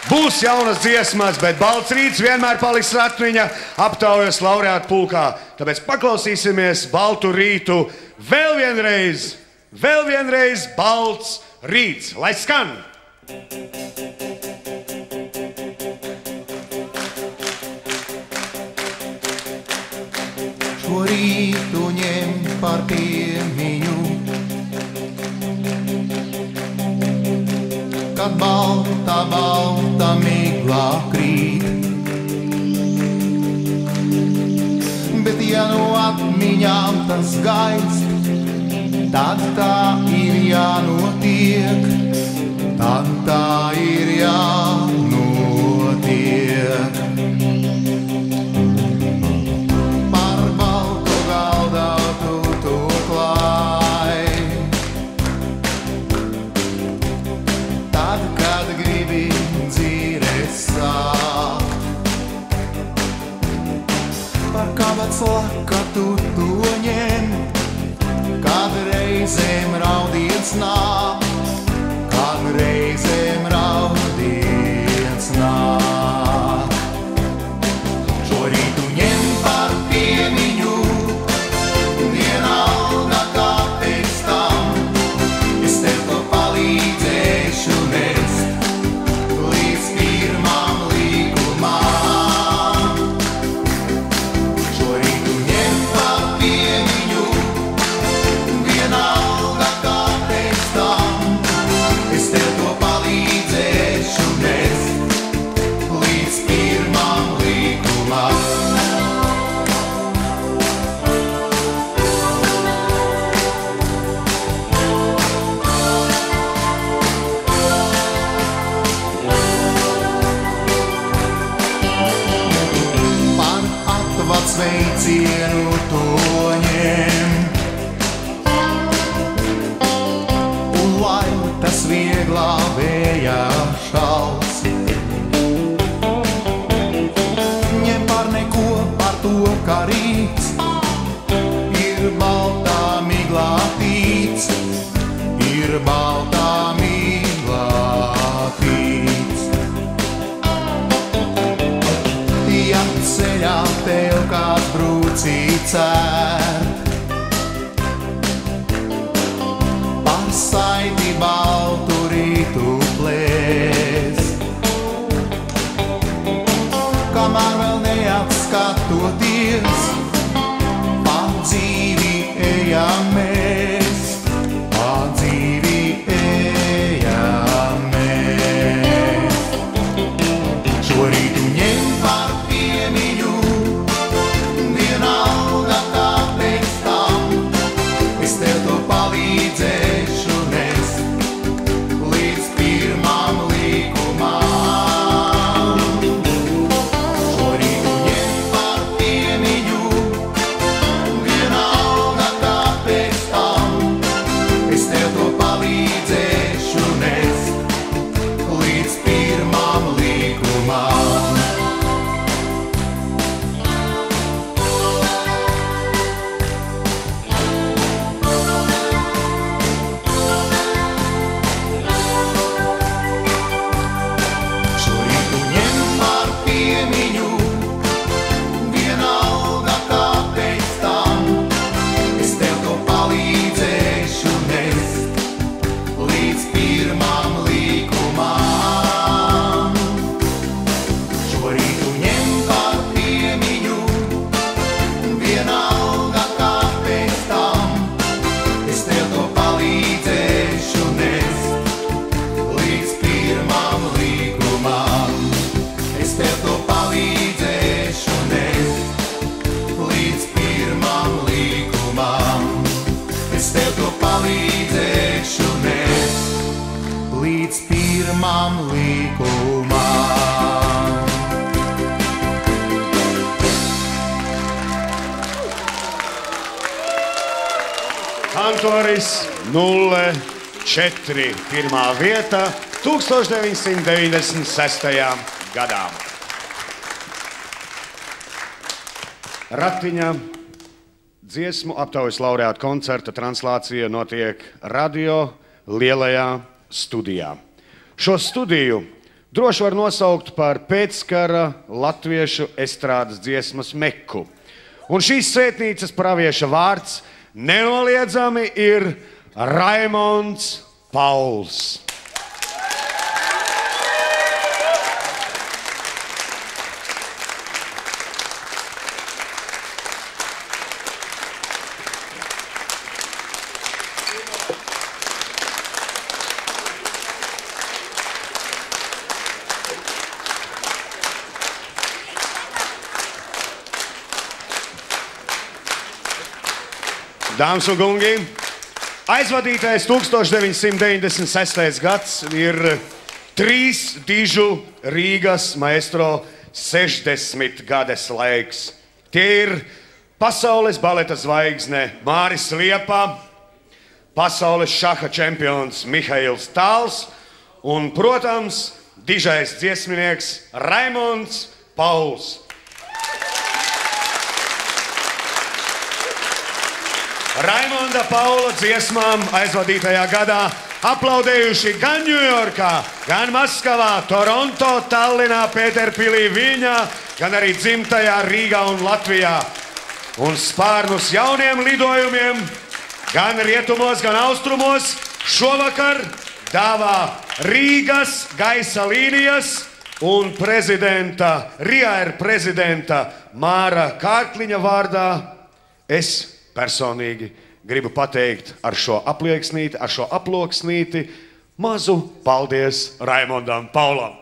Būs jaunas dziesmas, bet balts rīts vienmēr paliks ratiņa aptaujas laureātu pulkā. Tāpēc paklausīsimies baltu rītu vēl vienreiz balts rīts, lai skan! Šo rītu ņem par piemiņu, kad balta miglā krīt. Bet ja no atmiņām tas gaist, tad tā ir jānotiek, tad tā ir jānotiek. Par baltu galdautu tu klāj, tad, kad gribi dzīves sākt. Par kabats lakatu to ņem, kad reizēm raudiens nāk, kā sveicienu toņiem. Un lai tas vieglā vējā šals, ņem par neko par to, ka rīts ir baltā miglā tīts, ir baltā miglā tīts. Ja ceļā tev kāds brūcīts ērt, par saiti baltu rītu plēs, kamēr vēl neatskatoties, pa dzīvi ejam mēs, pa dzīvi ejam mēs. Šorītu ņem par piemiņu, vienalga kā pēc tam, es tev to palīdzēšu nest līdz pirmam likumam. Šorītu ņem par piemiņu, vienalga kā pēc tam, es tev to palīdzēšu nest līdz pirmam likumam. Šorītu ņem par piemiņu, vienalga kā pēc tam, es tev to palīdzēšu nest līdz pirmam likumam. Šorītu ņem par piemiņu, vienalga kā pēc tam, es tev to palīdzēšu nest līdz pirmam likumam. Es tev to palīdzēšu nest līdz pirmam likumam. Es tev to palīdzēšu nest līdz pirmam likumam. Kantoris 04. Pirmā vieta 1996. gadā. Ratiņa dziesmu aptaujas laureāta koncerta translācija notiek radio lielajā studijā. Šo studiju droši var nosaukt par pēckara latviešu estrādes dziesmas Meku. Un šīs svētnīcas pravieša vārds nenoliedzami ir Raimonds Pauls. Dāmas un kungi, aizvadītais 1996. gads ir 3 dižu Rīgas maestro 60 gades laiks. Tie ir pasaules baleta zvaigzne Māris Liepa, pasaules šaha čempions Mihails Tāls un, protams, dižais dziesminieks Raimonds Pauls. Raimonda Paula dziesmām aizvadītajā gadā aplaudējuši gan Ņujorkā, gan Maskavā, Toronto, Tallinā, Pēterpilī, Viļņā, gan arī dzimtajā Rīgā un Latvijā. Un spārnus jauniem lidojumiem, gan rietumos, gan austrumos, šovakar dāvā Rīgas gaisa līnijas un RIAR prezidenta Māra Kārkliņa vārdā es personīgi gribu pateikt ar šo aplieksnīti, ar šo aploksnīti mazu paldies Raimondam Paulam.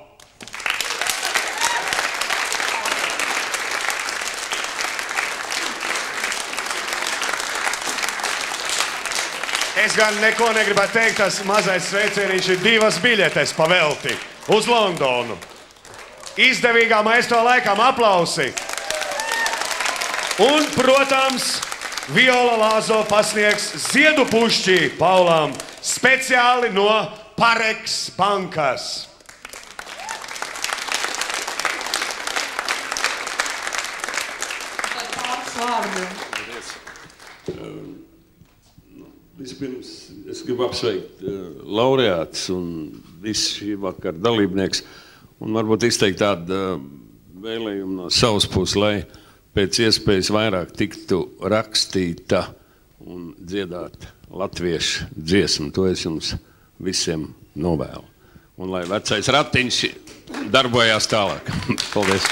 Es gan neko negribētu teikt, tas mazais sveicienīši ir 2 biļetes pavelti uz Londonu. Izdevīgā maestro laikam aplausi. Un, protams, Viola Lāzo pasniegs ziedu pušķi Paulam speciāli no Pareks bankas. Vispirms es gribu apsveikt laureātus un visu šī vakara dalībnieks un varbūt izteikt tādu vēlējumu no savas puses, lai pēc iespējas vairāk tiktu rakstīta un dziedāta latviešu dziesma. To es jums visiem novēlu. Un lai vecais ratiņš darbojās tālāk. Paldies!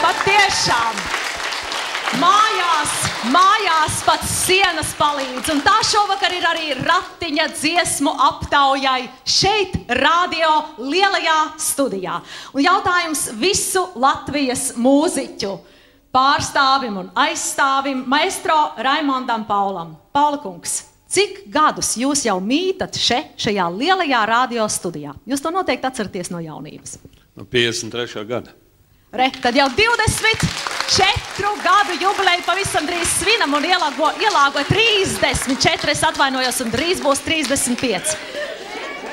Patiešām. Mājās pat sienas palīdz. Un tā šovakar ir arī ratiņa dziesmu aptaujai šeit, radio lielajā studijā. Un jautājums visu Latvijas mūziķu pārstāvim un aizstāvim maestro Raimondam Paulam. Paula kungs, cik gadus jūs jau mītat šajā lielajā radio studijā? Jūs to noteikti atceraties no jaunības. No 53. gada. Tad jau 24 gadu jubileju pavisam drīz svinam un ielāgo 34, es atvainojos, un drīz būs 35.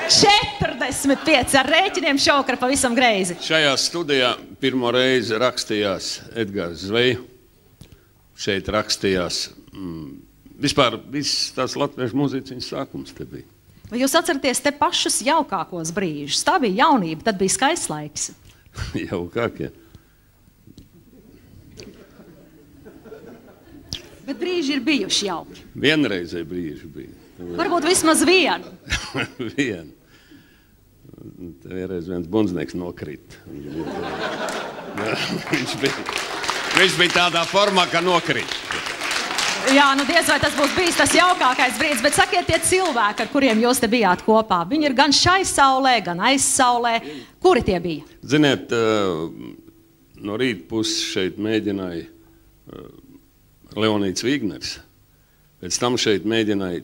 45 ar rēķiniem šovakar pavisam greizi. Šajā studijā pirmo reizi rakstījās Edgars Zveja. šeit rakstījās. Vispār viss tās latviešu mūziķiņas sākums te bija. Vai jūs atceraties te pašus jaukākos brīžus? Tā bija jaunība, tad bija skaists laiks. Jaukākie. Bet brīži ir bijuši jauki. Vienreizē brīži bija. Varbūt vismaz vienu. Vienu. Vienreiz viens bundznieks nokrīt. Viņš bija tādā formā, ka nokrīt. Jā, nu diez vai tas būs bijis tas jaukākais brīdis, bet sakiet tie cilvēki, ar kuriem jūs te bijāt kopā. Viņi ir gan šai saulē, gan aizsaulē. Kuri tie bija? Ziniet, no rīta puses šeit mēģināja Leonīds Vigners. Pēc tam šeit mēģināja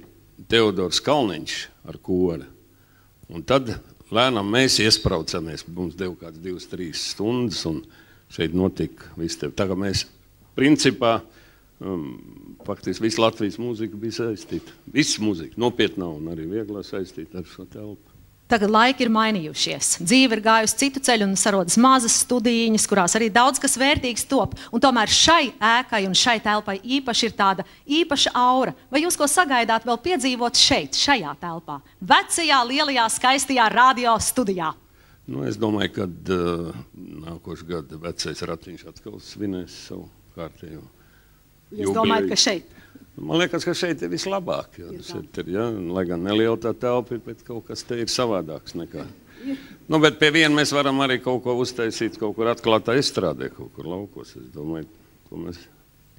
Teodors Kalniņš ar kori. Un tad lēnām mēs iespraucamies, mums deva kāds 2-3 stundas, un šeit notika viss tev. Tā kā mēs, principā, faktiski visu Latvijas mūziku bija saistīta. Viss mūzika, nopietnā un arī vieglā saistīta ar šo telpu. Tagad laiki ir mainījušies. Dzīve ir gājusi citu ceļu un sarodas mazas studīņas, kurās arī daudz kas vērtīgs top. Un tomēr šai ēkai un šai telpai īpaši ir tāda īpaša aura. Vai jūs ko sagaidāt vēl piedzīvot šeit, šajā telpā? Vecajā, lielajā, skaistajā radio studijā. Nu, es domāju, ka nākošu gadu vecais Ratiņš atkal svinēs savu kārtējo. Jūs domājat, ka šeit? Man liekas, ka šeit ir vislabāk. Lai gan neliela tā telpa, bet kaut kas te ir savādāks nekā. Nu, bet pie viena mēs varam arī kaut ko uztaisīt, kaut kur atklātā izstrādē, kaut kur laukos. Es domāju, ko mēs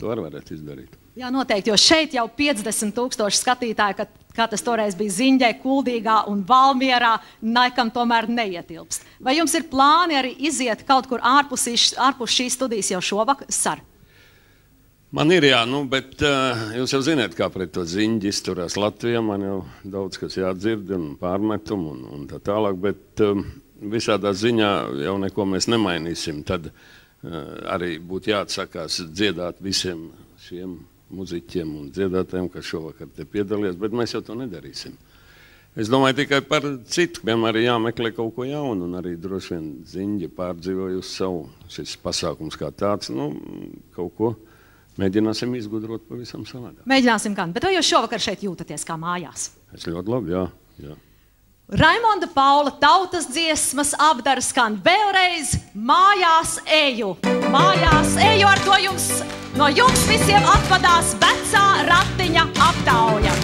to arī varētu izdarīt. Jā, noteikti, jo šeit jau 50,000 skatītāji, kā tas toreiz bija Ziņģē, Kuldīgā un Valmierā, nekam tomēr neietilpst. Vai jums ir plāni arī iziet kaut kur ārpus šīs studijas jau šovakar? Man ir, jā, nu, bet jūs jau zināt, kā pret to Ziņģi izturās Latvijā. Man jau daudz kas jādzird un pārmetum un tā tālāk, bet visādā ziņā jau neko mēs nemainīsim. Tad arī būtu jāatsakās dziedāt visiem šiem muziķiem un dziedātājiem, kas šovakar te piedalījās, bet mēs jau to nedarīsim. Es domāju tikai par citu, vienmēr jāmeklē kaut ko jaunu, un arī droši vien Ziņģi pārdzīvojusi savu šis pasākums kā tāds, nu, kaut ko. Mēģināsim izgudrot pavisam savādāk. Mēģināsim gan, bet vai jūs šovakar šeit jūtaties kā mājās? Es ļoti labi, jā. Raimonda Paula tautas dziesmas apdara skan vēlreiz Mājās eju. Mājās eju, ar to no jums visiem atvadās vecā Ratiņa aptauja.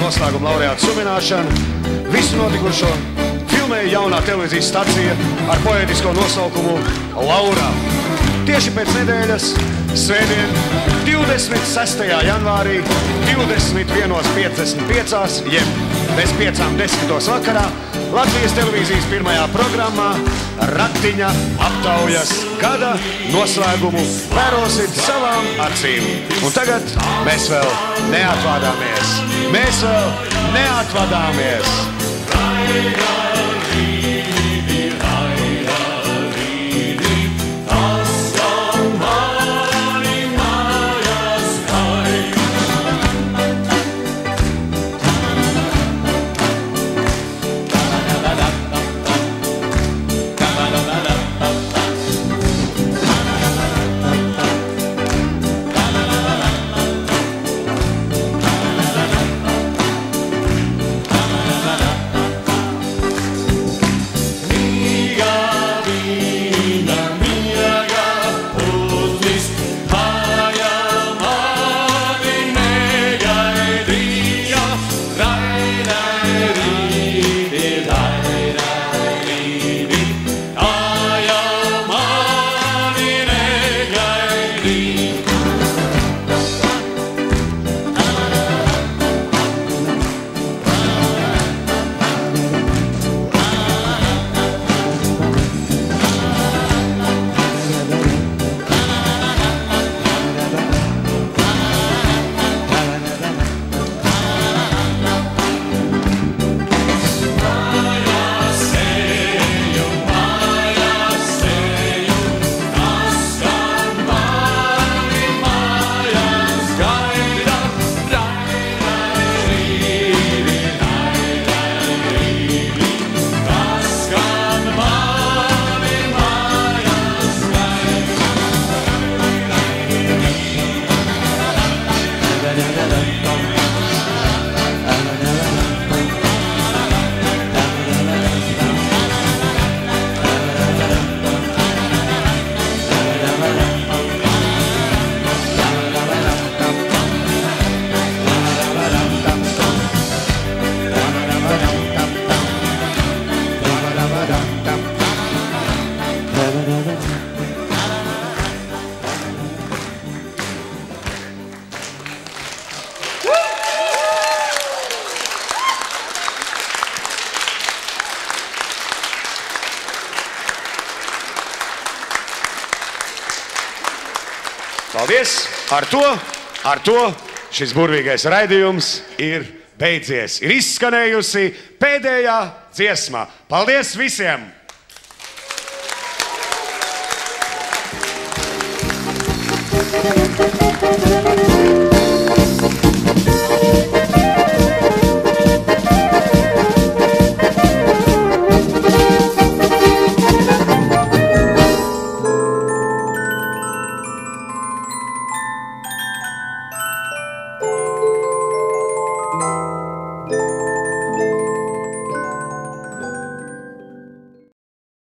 Noslēguma laureāta sumināšana. Visu notikušo filmēja jaunā televīzijas stacija ar poētisko nosaukumu Laurā. Tieši pēc nedēļas, svētdien, 26. janvārī, 21:55, jeb bez 5:10 vakarā, Latvijas televīzijas pirmajā programmā Ratiņa aptaujas gada noslēgumu vērosit savām acīm. Un tagad mēs vēl neatvadāmies. Mēs vēl neatvadāmies. Paldies! Ar to šis burvīgais raidījums ir beidzies. Ir izskanējusi pēdējā dziesma. Paldies visiem! Thank you.